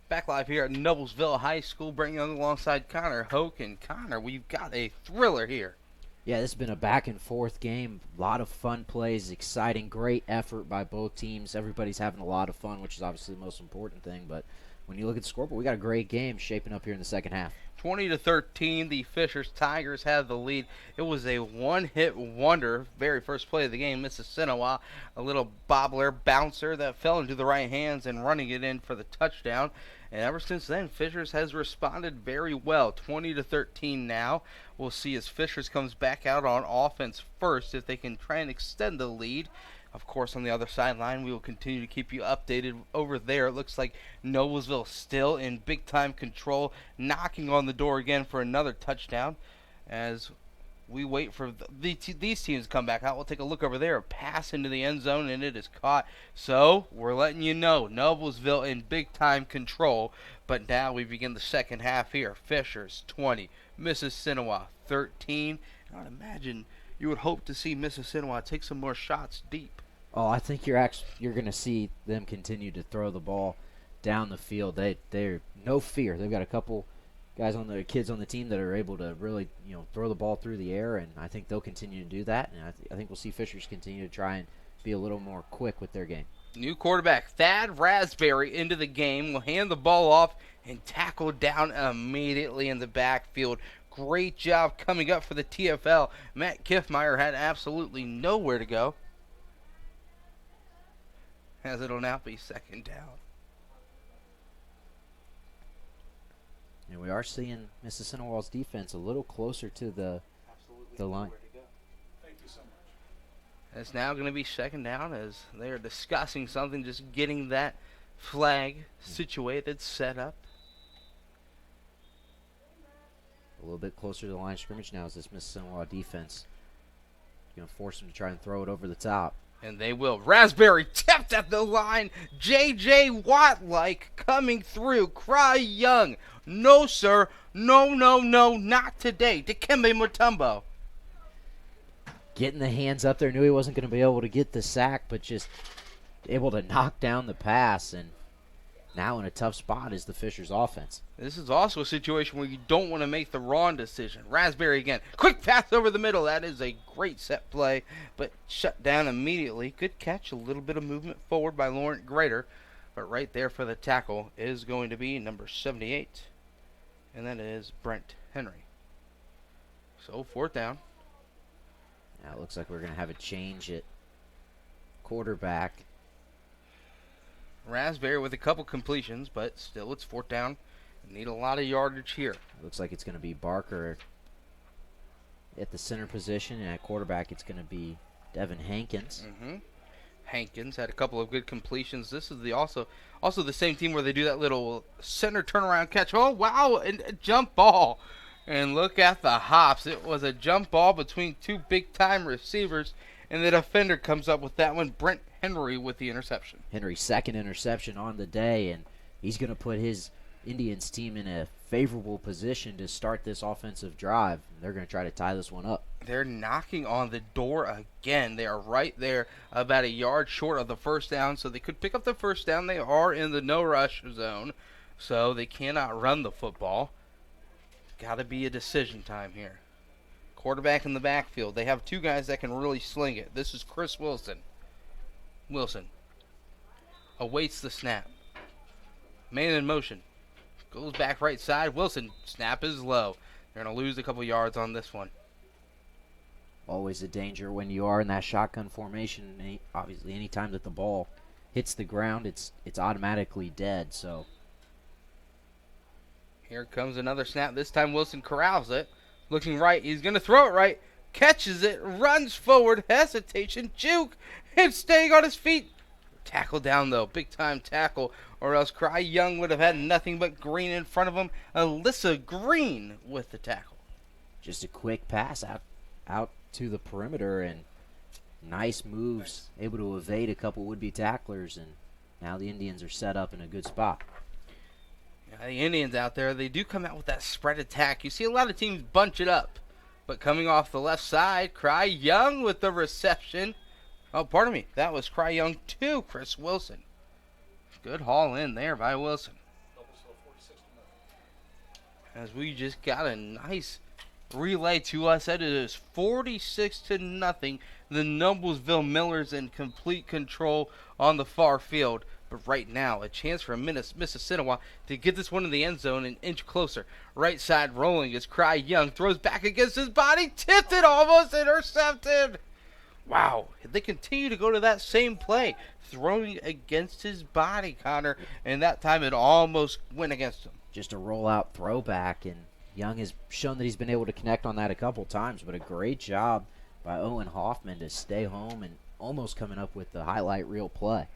Back live here at Noblesville High School, bringing on alongside Connor Hoke. And Connor, we've got a thriller here. Yeah, this has been a back-and-forth game. A lot of fun plays, exciting, great effort by both teams. Everybody's having a lot of fun, which is obviously the most important thing. But when you look at the scoreboard, we got a great game shaping up here in the second half. 20-13, the Fishers Tigers have the lead. It was a one-hit wonder. Very first play of the game, Mississinewa, a little bobbler bouncer that fell into the right hands and running it in for the touchdown. And ever since then, Fishers has responded very well. 20-13 now. We'll see as Fishers comes back out on offense first if they can try and extend the lead. Of course, on the other sideline, we will continue to keep you updated over there. It looks like Noblesville still in big-time control, knocking on the door again for another touchdown. As we wait for these teams to come back out, we'll take a look over there. A pass into the end zone, and it is caught. So we're letting you know, Noblesville in big-time control. But now we begin the second half here. Fishers 20, Mississinewa 13. I'd imagine you would hope to see Mississinewa take some more shots deep. Oh, I think you're going to see them continue to throw the ball down the field. They're no fear. They've got a couple guys kids on the team that are able to really throw the ball through the air, and I think they'll continue to do that. And I think we'll see Fishers continue to try and be a little more quick with their game. New quarterback Thad Raspberry into the game, will hand the ball off and tackle down immediately in the backfield. Great job coming up for the TFL. Matt Kiffmeyer had absolutely nowhere to go, as it'll now be second down. And we are seeing Mississinewa's defense a little closer to the line. Thank you so much. It's now going to be second down as they are discussing something, just getting that flag situated, set up. A little bit closer to the line of scrimmage now is this Mississinewa defense. Going to force them to try and throw it over the top. And they will. Raspberry tipped at the line. J.J. Watt-like coming through. Cry Young. No, sir. No, not today. Dikembe Mutombo. Getting the hands up there. Knew he wasn't going to be able to get the sack, but just able to knock down the pass. And now in a tough spot is the Fishers offense. This is also a situation where you don't want to make the wrong decision. Raspberry again. Quick pass over the middle. That is a great set play, but shut down immediately. Good catch. A little bit of movement forward by Laurent Grader. But right there for the tackle is going to be number 78. And that is Brent Henry. So fourth down. Now it looks like we're going to have a change at quarterback. Raspberry with a couple completions, but still it's fourth down. Need a lot of yardage here. Looks like it's going to be Barker at the center position, and at quarterback it's going to be Devin Hankins. Hankins had a couple of good completions. This is the also the same team where they do that little center turnaround catch. Oh, wow, and a jump ball. And look at the hops. It was a jump ball between two big-time receivers, and the defender comes up with that one. Brent Henry with the interception. Henry's second interception on the day, and he's going to put his Indians team in a favorable position to start this offensive drive. They're going to try to tie this one up. They're knocking on the door again. They are right there about a yard short of the first down, so they could pick up the first down. They are in the no-rush zone, so they cannot run the football. Got to be a decision time here. Quarterback in the backfield. They have two guys that can really sling it. This is Chris Wilson. Wilson awaits the snap. Man in motion. Goes back right side. Wilson, snap is low. They're going to lose a couple yards on this one. Always a danger when you are in that shotgun formation. Obviously, any time that the ball hits the ground, it's automatically dead. So here comes another snap. This time Wilson corrals it. Looking right. He's going to throw it right. Catches it. Runs forward. Hesitation. Juke. And staying on his feet. Tackle down, though. Big-time tackle. Or else Cry Young would have had nothing but Green in front of him. Alyssa Green with the tackle. Just a quick pass out to the perimeter, and nice moves. Able to evade a couple would-be tacklers, and now the Indians are set up in a good spot. Yeah, the Indians out there, they do come out with that spread attack. You see a lot of teams bunch it up. But coming off the left side, Cry Young with the reception. Oh, pardon me. That was Cry Young to Chris Wilson. Good haul in there by Wilson. As we just got a nice relay to us. That is 46-0. The Noblesville Millers in complete control on the far field. But right now, a chance for Mississinewa to get this one in the end zone an inch closer. Right side rolling as Cry Young throws back against his body. Tipped it, almost intercepted. Wow, they continue to go to that same play. Throwing against his body, Connor. And that time it almost went against him. Just a rollout throwback, and Young has shown that he's been able to connect on that a couple times, but a great job by Owen Hoffman to stay home and almost coming up with the highlight reel play.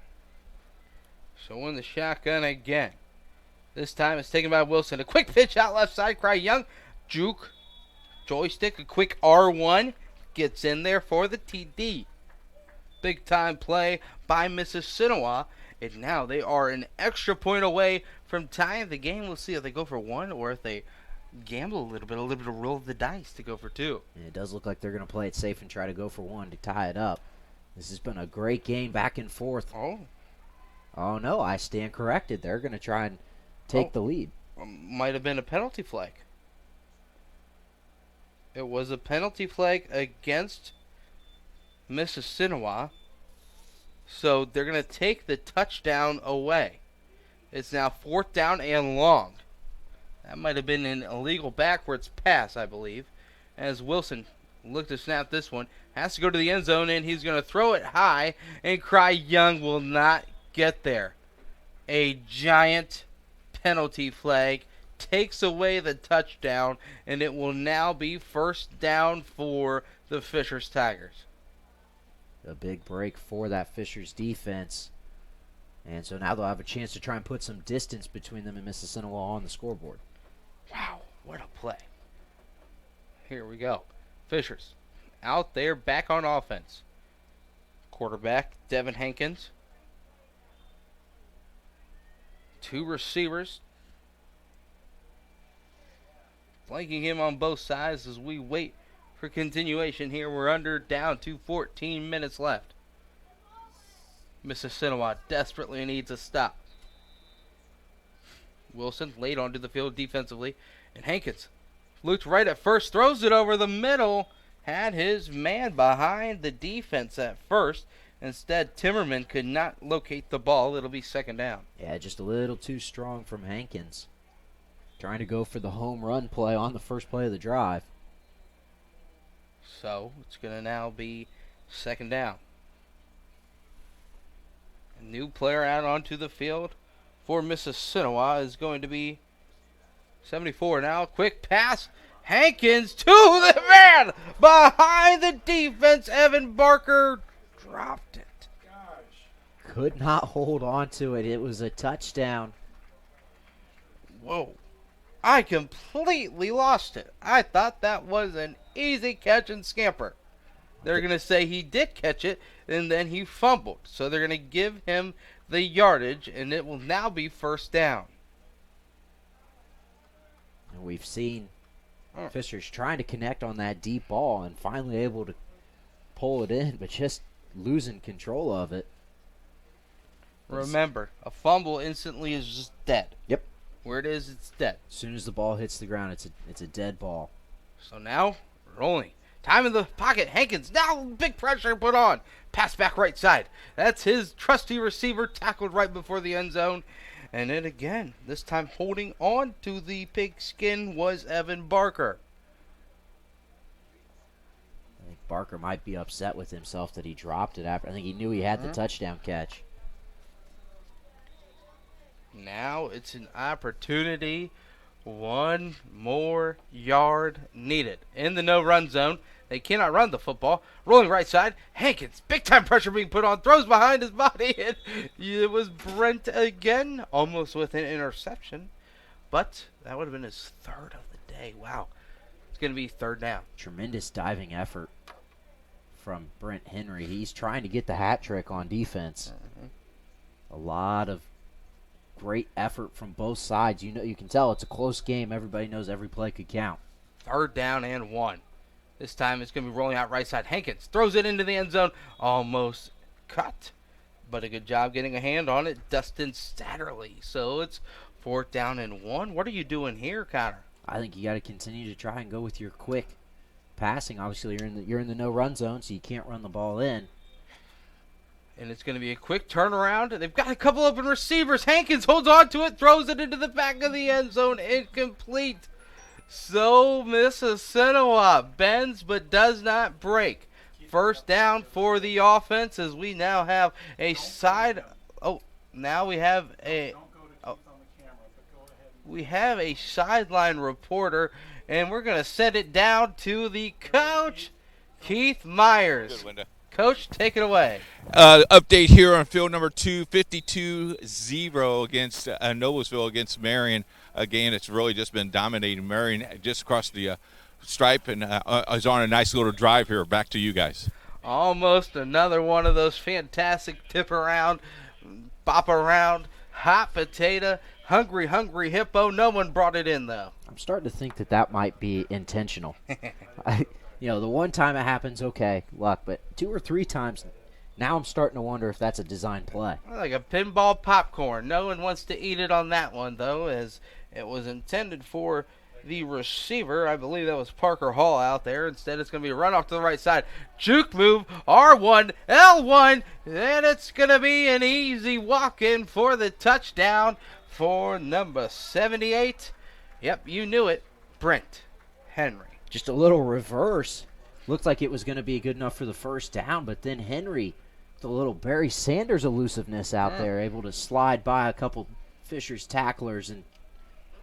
So in the shotgun again. This time it's taken by Wilson. A quick pitch out left side. Cry Young. Juke. Joystick. A quick R1. Gets in there for the TD. Big time play by Mississinewa. And now they are an extra point away from tying the game. We'll see if they go for one or if they gamble a little bit of roll of the dice to go for two. And it does look like they're going to play it safe and try to go for one to tie it up. This has been a great game back and forth. Oh no, I stand corrected. They're going to try and take the lead. Might have been a penalty flag. It was a penalty flag against Mississinewa. So they're going to take the touchdown away. It's now fourth down and long. That might have been an illegal backwards pass, I believe, as Wilson looked to snap this one. Has to go to the end zone, and he's going to throw it high, and Cry Young will not get there. A giant penalty flag takes away the touchdown, and it will now be first down for the Fishers Tigers. A big break for that Fishers defense. And so now they'll have a chance to try and put some distance between them and Mississinewa on the scoreboard. Wow, what a play. Here we go. Fishers out there back on offense. Quarterback Devin Hankins. 2 receivers. Flanking him on both sides as we wait for continuation here. We're down to 14 minutes left. Mississinewa desperately needs a stop. Wilson laid onto the field defensively, and Hankins looked right at first, throws it over the middle, had his man behind the defense at first. Instead, Timmerman could not locate the ball. It'll be second down. Yeah, just a little too strong from Hankins. Trying to go for the home run play on the first play of the drive. So it's going to now be second down. A new player out onto the field for Mississinewa is going to be 74 now. Quick pass. Hankins to the man behind the defense. Evan Barker dropped it. Could not hold on to it. It was a touchdown. Whoa. I completely lost it. I thought that was an easy catch and scamper. They're going to say he did catch it, and then he fumbled. So they're going to give him the yardage, and it will now be first down. And we've seen Fishers trying to connect on that deep ball and finally able to pull it in, but just losing control of it. Remember, a fumble instantly is just dead. Yep. Where it is, it's dead. As soon as the ball hits the ground, it's a dead ball. So now, rolling. Time in the pocket. Hankins, now big pressure put on. Pass back right side. That's his trusty receiver, tackled right before the end zone. And then again, this time holding on to the pigskin was Evan Barker. I think Barker might be upset with himself that he dropped it after. I think he knew he had the touchdown catch. Now it's an opportunity. One more yard needed. In the no-run zone. They cannot run the football. Rolling right side. Hankins. Big-time pressure being put on. Throws behind his body. And it was Brent again. Almost with an interception. But that would have been his third of the day. Wow. It's going to be third down. Tremendous diving effort from Brent Henry. He's trying to get the hat trick on defense. A lot of great effort from both sides. You can tell it's a close game. Everybody knows every play could count. Third down and 1. This time it's going to be rolling out right side. Hankins throws it into the end zone. Almost cut. But a good job getting a hand on it. Dustin Satterley. So it's fourth down and 1. What are you doing here, Connor? I think you got to continue to try and go with your quick passing. Obviously, you're in the no-run zone, so you can't run the ball in. And it's going to be a quick turnaround. They've got a couple open receivers. Hankins holds on to it, throws it into the back of the end zone. Incomplete. So Mississinewa bends but does not break. First down for the offense as we now have a side. Oh, now we have a. We have a sideline reporter, and we're going to send it down to the coach, Keith Myers. Good, Linda. Coach, take it away. Update here on field number 2, 52-0 against Noblesville against Marion. Again, it's really just been dominating. Marion just across the stripe and is on a nice little drive here. Back to you guys. Almost another one of those fantastic tip around, bop around, hot potato, hungry hippo. No one brought it in, though. I'm starting to think that might be intentional. The one time it happens, okay, luck. But 2 or 3 times, now I'm starting to wonder if that's a design play. Like a pinball popcorn. No one wants to eat it on that one, though, as it was intended for the receiver. I believe that was Parker Hall out there. Instead, it's going to be a run off to the right side. Juke move, R1, L1, and it's going to be an easy walk-in for the touchdown for number 78. Yep, you knew it. Brent Henry. Just a little reverse. Looked like it was going to be good enough for the first down, but then Henry, with a little Barry Sanders elusiveness out there, able to slide by a couple Fisher's tacklers, and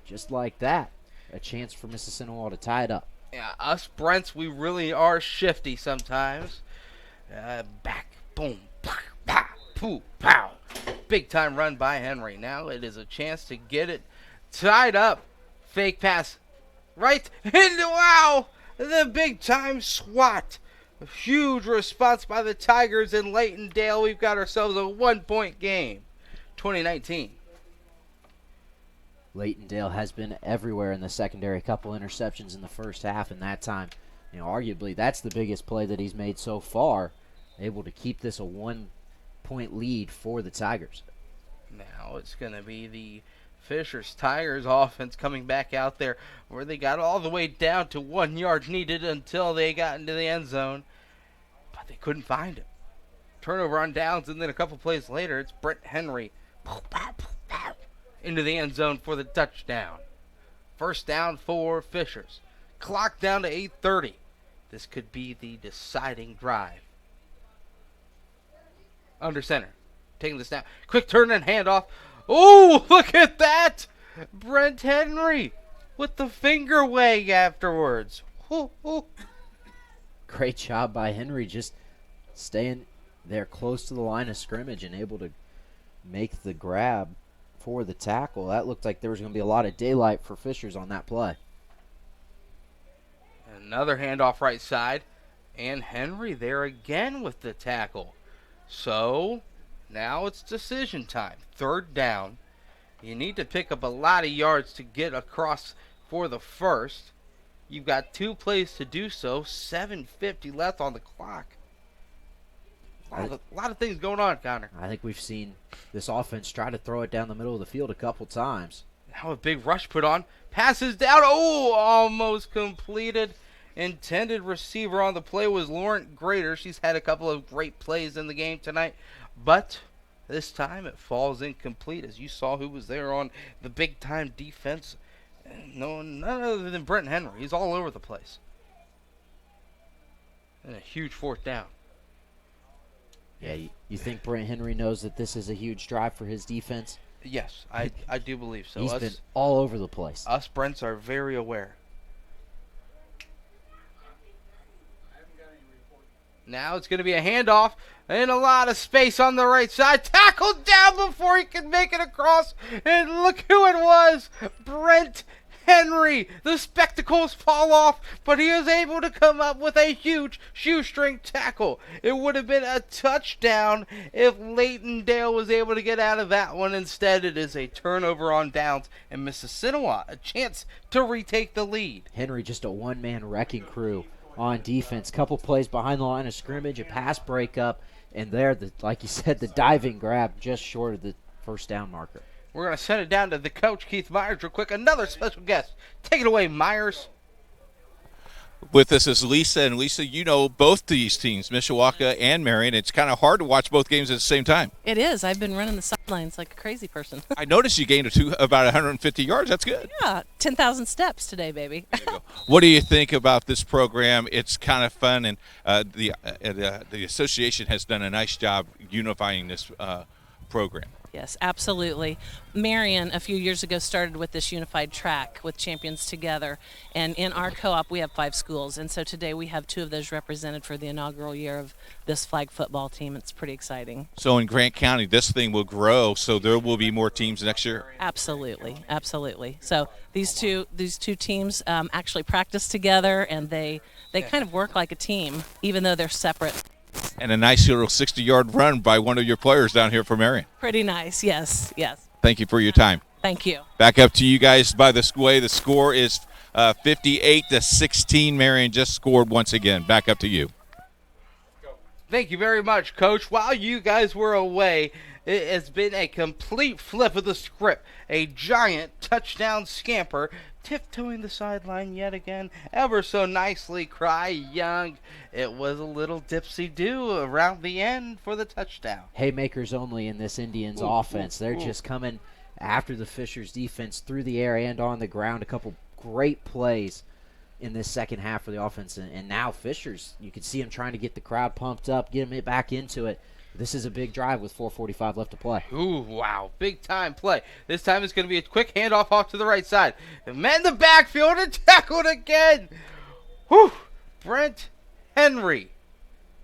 just like that, a chance for Mississinewa to tie it up. Yeah, us Brents, we really are shifty sometimes. Back, boom, pow, pow, poo, pow. Big time run by Henry. Now it is a chance to get it tied up. Fake pass right into, wow, the big time swat. A huge response by the Tigers in Laytondale. We've got ourselves a 1-point game. 2019. Laytondale has been everywhere in the secondary. A couple interceptions in the first half, and that time, arguably that's the biggest play that he's made so far. Able to keep this a 1-point lead for the Tigers. Now it's going to be the Fisher's Tigers offense coming back out there where they got all the way down to 1 yard needed until they got into the end zone, but they couldn't find him. Turnover on downs, and then a couple plays later, it's Brent Henry into the end zone for the touchdown. First down for Fishers. Clock down to 8:30. This could be the deciding drive. Under center. Taking the snap. Quick turn and handoff. Oh, look at that! Brent Henry with the finger wag afterwards. Ooh, ooh. Great job by Henry, just staying there close to the line of scrimmage and able to make the grab for the tackle. That looked like there was going to be a lot of daylight for Fishers on that play. Another handoff right side, and Henry there again with the tackle. So now it's decision time. Third down. You need to pick up a lot of yards to get across for the first. You've got 2 plays to do so. 7:50 left on the clock. A lot of things going on, Connor. I think we've seen this offense try to throw it down the middle of the field a couple times. Now a big rush put on. Passes down. Oh, almost completed. Intended receiver on the play was Lauren Grader. She's had a couple of great plays in the game tonight, but this time it falls incomplete, as you saw who was there on the big-time defense. No, none other than Brent Henry. He's all over the place. And a huge fourth down. Yeah, you think Brent Henry knows that this is a huge drive for his defense? Yes, I do believe so. He's been all over the place. Us Brents are very aware. Now it's going to be a handoff and a lot of space on the right side. Tackled down before he can make it across. And look who it was. Brent Henry. The spectacles fall off, but he is able to come up with a huge shoestring tackle. It would have been a touchdown if Laytondale was able to get out of that one. Instead, it is a turnover on downs, and Mississinewa a chance to retake the lead. Henry just a one-man wrecking crew on defense. Couple plays behind the line of scrimmage, a pass breakup, and there, like you said, the diving grab just short of the first down marker. We're going to send it down to the coach, Keith Myers, real quick. Another special guest. Take it away, Myers. With us is Lisa, and Lisa, you know both these teams, Mishawaka and Marion. It's kind of hard to watch both games at the same time. It is. I've been running the sidelines like a crazy person. I noticed you gained about 150 yards. That's good. Yeah, 10,000 steps today, baby. What do you think about this program? It's kind of fun, and the association has done a nice job unifying this program. Yes, absolutely. Marion, a few years ago, started with this unified track with Champions Together. And in our co-op, we have 5 schools. And so today we have 2 of those represented for the inaugural year of this flag football team. It's pretty exciting. So in Grant County, this thing will grow, so there will be more teams next year? Absolutely, absolutely. So these two teams actually practice together, and they kind of work like a team, even though they're separate. And a nice little 60-yard run by one of your players down here for Marion. Pretty nice, yes. Thank you for your time. Thank you. Back up to you guys by this way. The score is 58-16. Marion just scored once again. Back up to you. Thank you very much, Coach. While you guys were away, it has been a complete flip of the script. A giant touchdown scamper, tiptoeing the sideline yet again, ever so nicely. Cry Young. It was a little dipsy-do around the end for the touchdown. Haymakers only in this Indians offense. They're just coming after the Fishers defense through the air and on the ground. A couple great plays in this second half for the offense. And now Fishers, you can see him trying to get the crowd pumped up, get him back into it. This is a big drive with 4:45 left to play. Ooh, wow. Big time play. This time it's going to be a quick handoff off to the right side. The man in the backfield and tackled again. Whew. Brent Henry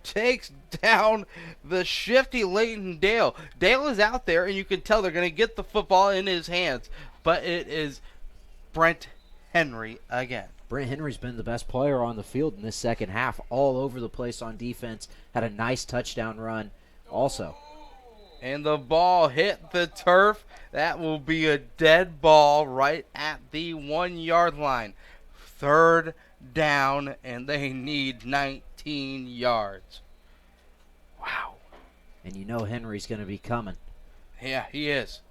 takes down the shifty Leighton Dale. Dale is out there, and you can tell they're going to get the football in his hands. But it is Brent Henry again. Brent Henry's been the best player on the field in this second half, all over the place on defense. Had a nice touchdown run also. And the ball hit the turf. That will be a dead ball right at the 1 yard line. Third down, and they need 19 yards. Wow. And you know Henry's going to be coming. Yeah, he is.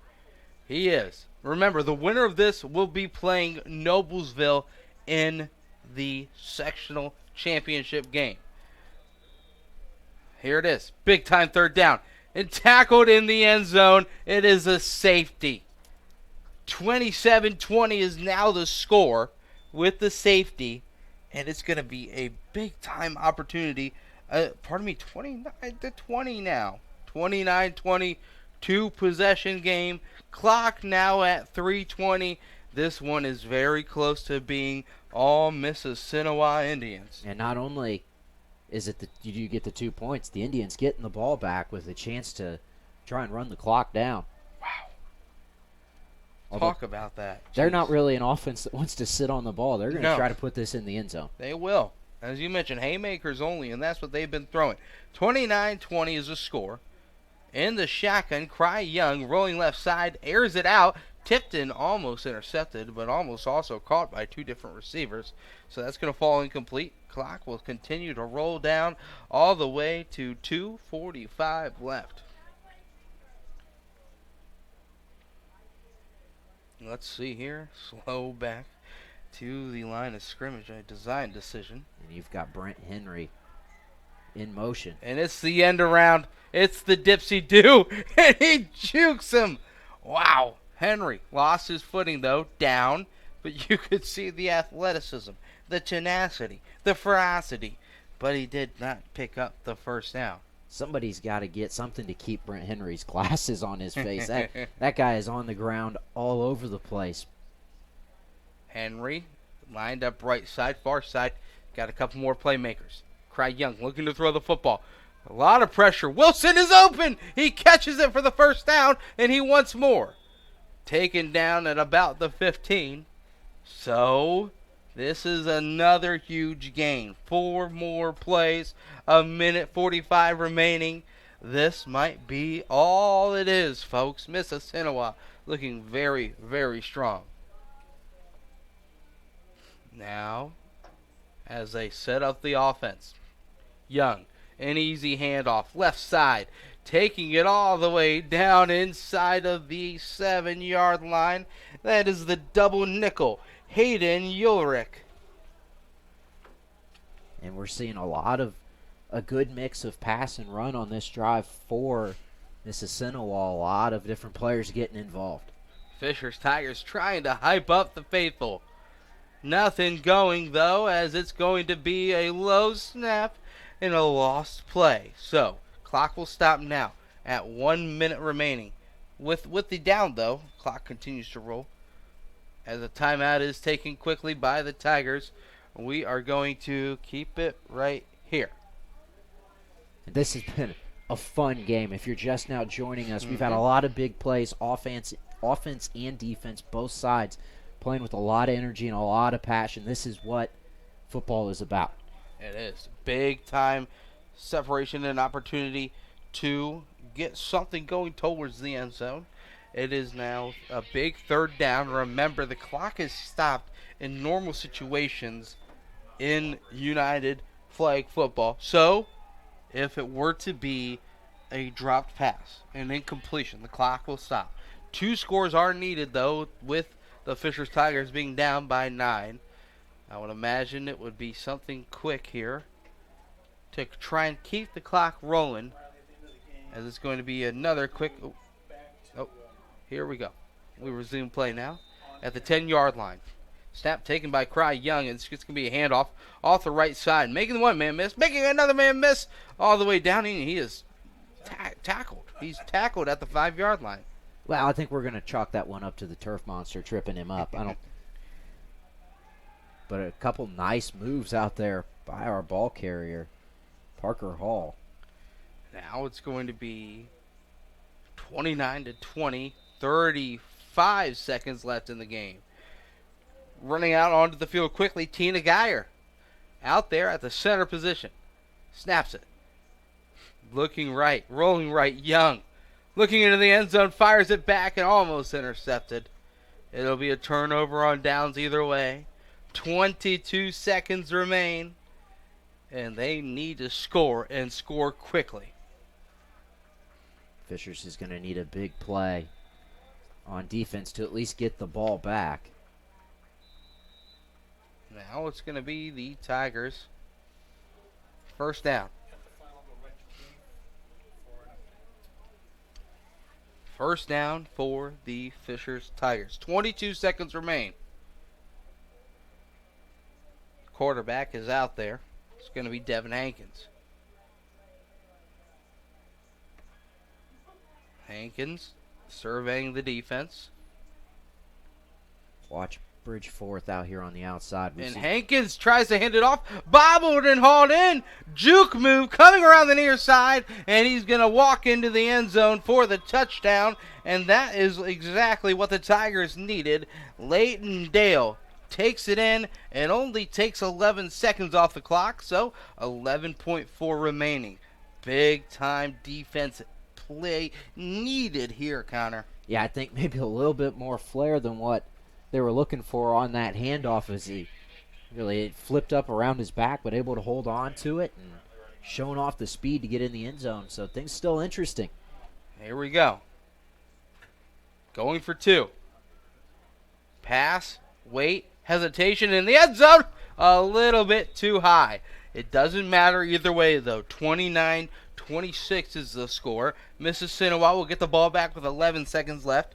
He is. Remember, the winner of this will be playing Noblesville in the sectional championship game. Here it is. Big time third down. And tackled in the end zone. It is a safety. 27-20 is now the score with the safety. And it's going to be a big time opportunity. 29-20 now. 29-20, 2-possession game. Clock now at 3:20. This one is very close to being all Mississinewa Indians. And not only is it you do get the 2 points, the Indians getting the ball back with a chance to try and run the clock down. Talk about that. They're not really an offense that wants to sit on the ball. They're going to try to put this in the end zone. They will. As you mentioned, haymakers only, and that's what they've been throwing. 29-20 is the score. In the shotgun, Cry Young, rolling left side, airs it out. Tipton almost intercepted, but almost also caught by 2 different receivers. So that's going to fall incomplete. Clock will continue to roll down all the way to 2:45 left. Let's see here. Slow back to the line of scrimmage. A design decision. And you've got Brent Henry in motion. And it's the end around. It's the dipsy-do. And he jukes him. Wow. Henry lost his footing, though, down. But you could see the athleticism, the tenacity, the ferocity. But he did not pick up the first down. Somebody's got to get something to keep Brent Henry's glasses on his face. That guy is on the ground all over the place. Henry lined up right side, far side. Got a couple more playmakers. Cry Young looking to throw the football. A lot of pressure. Wilson is open. He catches it for the first down, and he wants more. Taken down at about the 15. So this is another huge gain. 4 more plays. 1:45 remaining. This might be all it is, folks. Mississinewa looking very, very strong. Now, as they set up the offense, Young, an easy handoff, left side, taking it all the way down inside of the 7-yard line. That is the double nickel, Hayden Ulrich. And we're seeing a good mix of pass and run on this drive for Mississinewa. A lot of different players getting involved. Fisher's Tigers trying to hype up the faithful. Nothing going, though, as it's going to be a low snap and a lost play. So, clock will stop now at 1 minute remaining. With the down, though, clock continues to roll. As a timeout is taken quickly by the Tigers, we are going to keep it right here. This has been a fun game. If you're just now joining us, we've had a lot of big plays, offense and defense, both sides, playing with a lot of energy and a lot of passion. This is what football is about. It is. Big time separation and opportunity to get something going towards the end zone. It is now a big third down. Remember, the clock is stopped in normal situations in United flag football. So, if it were to be a dropped pass, an incompletion, the clock will stop. 2 scores are needed, though, with the Fishers Tigers being down by 9. I would imagine it would be something quick here to try and keep the clock rolling, as it's going to be another quick. Oh, here we go. We resume play now at the 10-yard line. Snap taken by Cry Young, and it's going to be a handoff off the right side. Making one man miss, making another man miss all the way down, and he is tackled. He's tackled at the 5-yard line. Well, I think we're going to chalk that one up to the turf monster tripping him up. But a couple nice moves out there by our ball carrier, Parker Hall. Now it's going to be 29-20, 35 seconds left in the game. Running out onto the field quickly, Tina Geyer out there at the center position. Snaps it. Looking right, rolling right, Young. Looking into the end zone, fires it back and almost intercepted. It'll be a turnover on downs either way. 22 seconds remain, and they need to score and score quickly. Fishers is going to need a big play on defense to at least get the ball back. Now it's going to be the Tigers. First down. First down for the Fishers Tigers. 22 seconds remain. Quarterback is out there. It's going to be Devin Hankins. Hankins surveying the defense. Watch Bridgeforth out here on the outside. And Hankins tries to hand it off. Bobbled and hauled in. Juke move coming around the near side. And he's going to walk into the end zone for the touchdown. And that is exactly what the Tigers needed. Leighton Dale takes it in and only takes 11 seconds off the clock. So 11.4 remaining. Big time defense play needed here, Connor. Yeah, I think maybe a little bit more flair than what they were looking for on that handoff as he really flipped up around his back, but able to hold on to it and showing off the speed to get in the end zone. So things still interesting. Here we go. Going for two. Pass, wait, hesitation in the end zone. A little bit too high. It doesn't matter either way, though. 29-26 is the score. Mississinewa will get the ball back with 11 seconds left.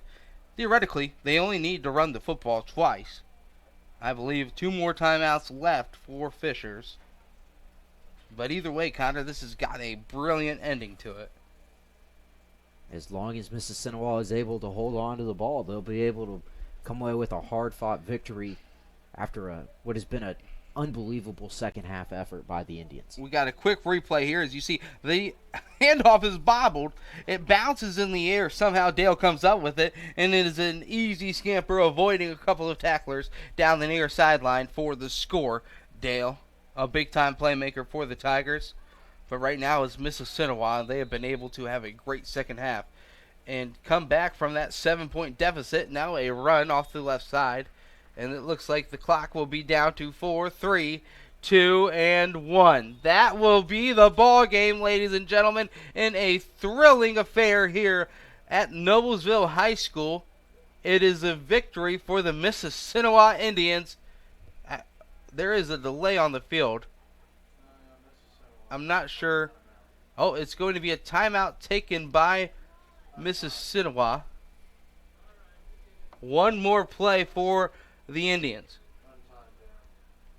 Theoretically, they only need to run the football twice. I believe 2 more timeouts left for Fishers. But either way, Connor, this has got a brilliant ending to it. As long as Mississinewa is able to hold on to the ball, they'll be able to come away with a hard-fought victory after what has been an unbelievable second-half effort by the Indians. We got a quick replay here. As you see, the handoff is bobbled. It bounces in the air. Somehow Dale comes up with it, and it is an easy scamper, avoiding a couple of tacklers down the near sideline for the score. Dale, a big-time playmaker for the Tigers. But right now it's Mississinewa. They have been able to have a great second half and come back from that 7-point deficit. Now a run off the left side. And it looks like the clock will be down to 4, 3, 2, and 1. That will be the ball game, ladies and gentlemen, in a thrilling affair here at Noblesville High School. It is a victory for the Mississinewa Indians. There is a delay on the field. I'm not sure. Oh, it's going to be a timeout taken by Mississinewa. One more play for the Indians.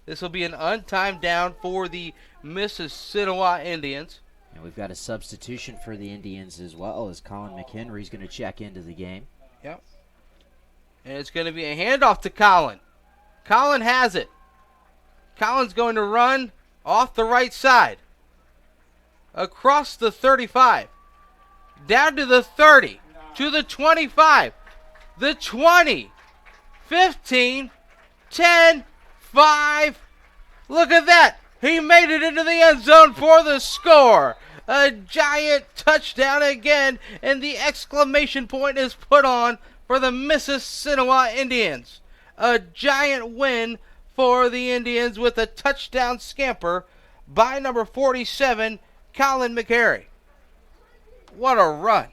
This will be an untimed down for the Mississinewa Indians. And we've got a substitution for the Indians as well, as Colin McHenry's going to check into the game. Yep. And it's going to be a handoff to Colin. Colin has it. Colin's going to run off the right side. Across the 35. Down to the 30. To the 25. The 20. 15, 10, 5. Look at that. He made it into the end zone for the score. A giant touchdown again, and the exclamation point is put on for the Mississinewa Indians. A giant win for the Indians with a touchdown scamper by number 47, Colin McCary. What a run.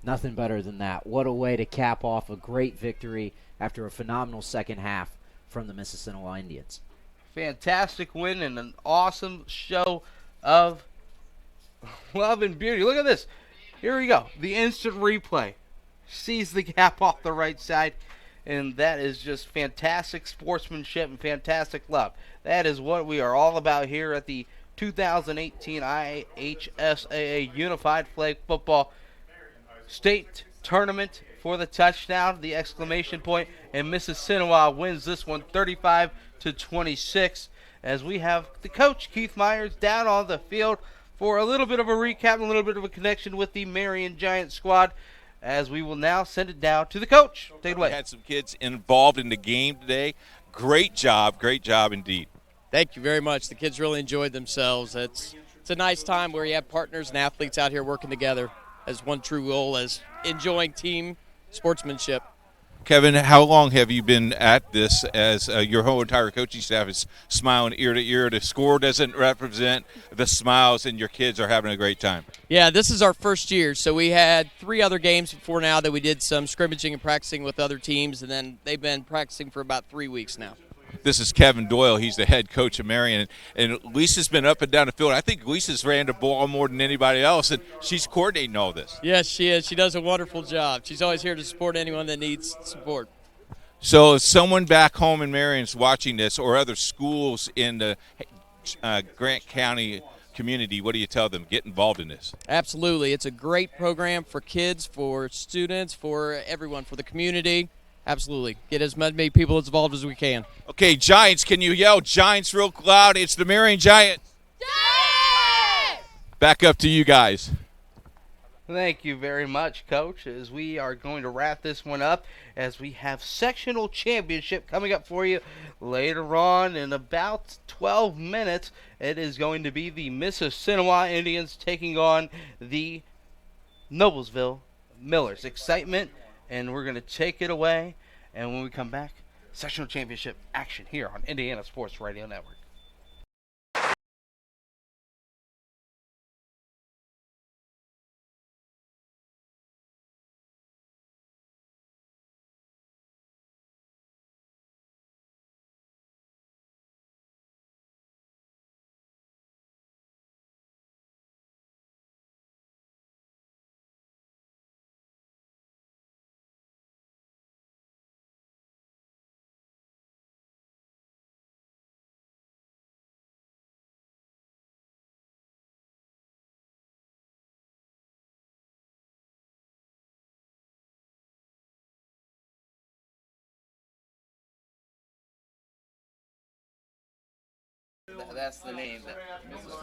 Nothing better than that. What a way to cap off a great victory after a phenomenal second half from the Mississinewa Indians. Fantastic win and an awesome show of love and beauty. Look at this. Here we go. The instant replay. sees the gap off the right side, and that is just fantastic sportsmanship and fantastic love. That is what we are all about here at the 2018 IHSAA Unified Flag Football State Tournament for the touchdown, the exclamation point, and Mississinewa wins this one 35-26. As we have the coach Keith Myers down on the field for a little bit of a recap and a little bit of a connection with the Marion Giant squad. As we will now send it down to the coach. Take it away. We had some kids involved in the game today. Great job indeed. Thank you very much. The kids really enjoyed themselves. It's a nice time where you have partners and athletes out here working together as one true goal, as enjoying team sportsmanship. Kevin, how long have you been at this as your whole entire coaching staff is smiling ear to ear? The score doesn't represent the smiles, and your kids are having a great time. Yeah, this is our first year, so we had 3 other games before now that we did some scrimmaging and practicing with other teams, and then they've been practicing for about 3 weeks now. This is Kevin Doyle. He's the head coach of Marion. And Lisa's been up and down the field. I think Lisa's ran the ball more than anybody else, and she's coordinating all this. Yes, she is. She does a wonderful job. She's always here to support anyone that needs support. So if someone back home in Marion is watching this, or other schools in the Grant County community, what do you tell them? Get involved in this. Absolutely. It's a great program for kids, for students, for everyone, for the community. Absolutely. Get as many people involved as we can. Okay, Giants, can you yell Giants real loud? It's the Marion Giants. Giants! Back up to you guys. Thank you very much, Coach, as we are going to wrap this one up as we have sectional championship coming up for you later on in about 12 minutes. It is going to be the Mississinewa Indians taking on the Noblesville Millers. Excitement, and we're going to take it away. And when we come back, sectional championship action here on Indiana Sports Radio Network. That's the name.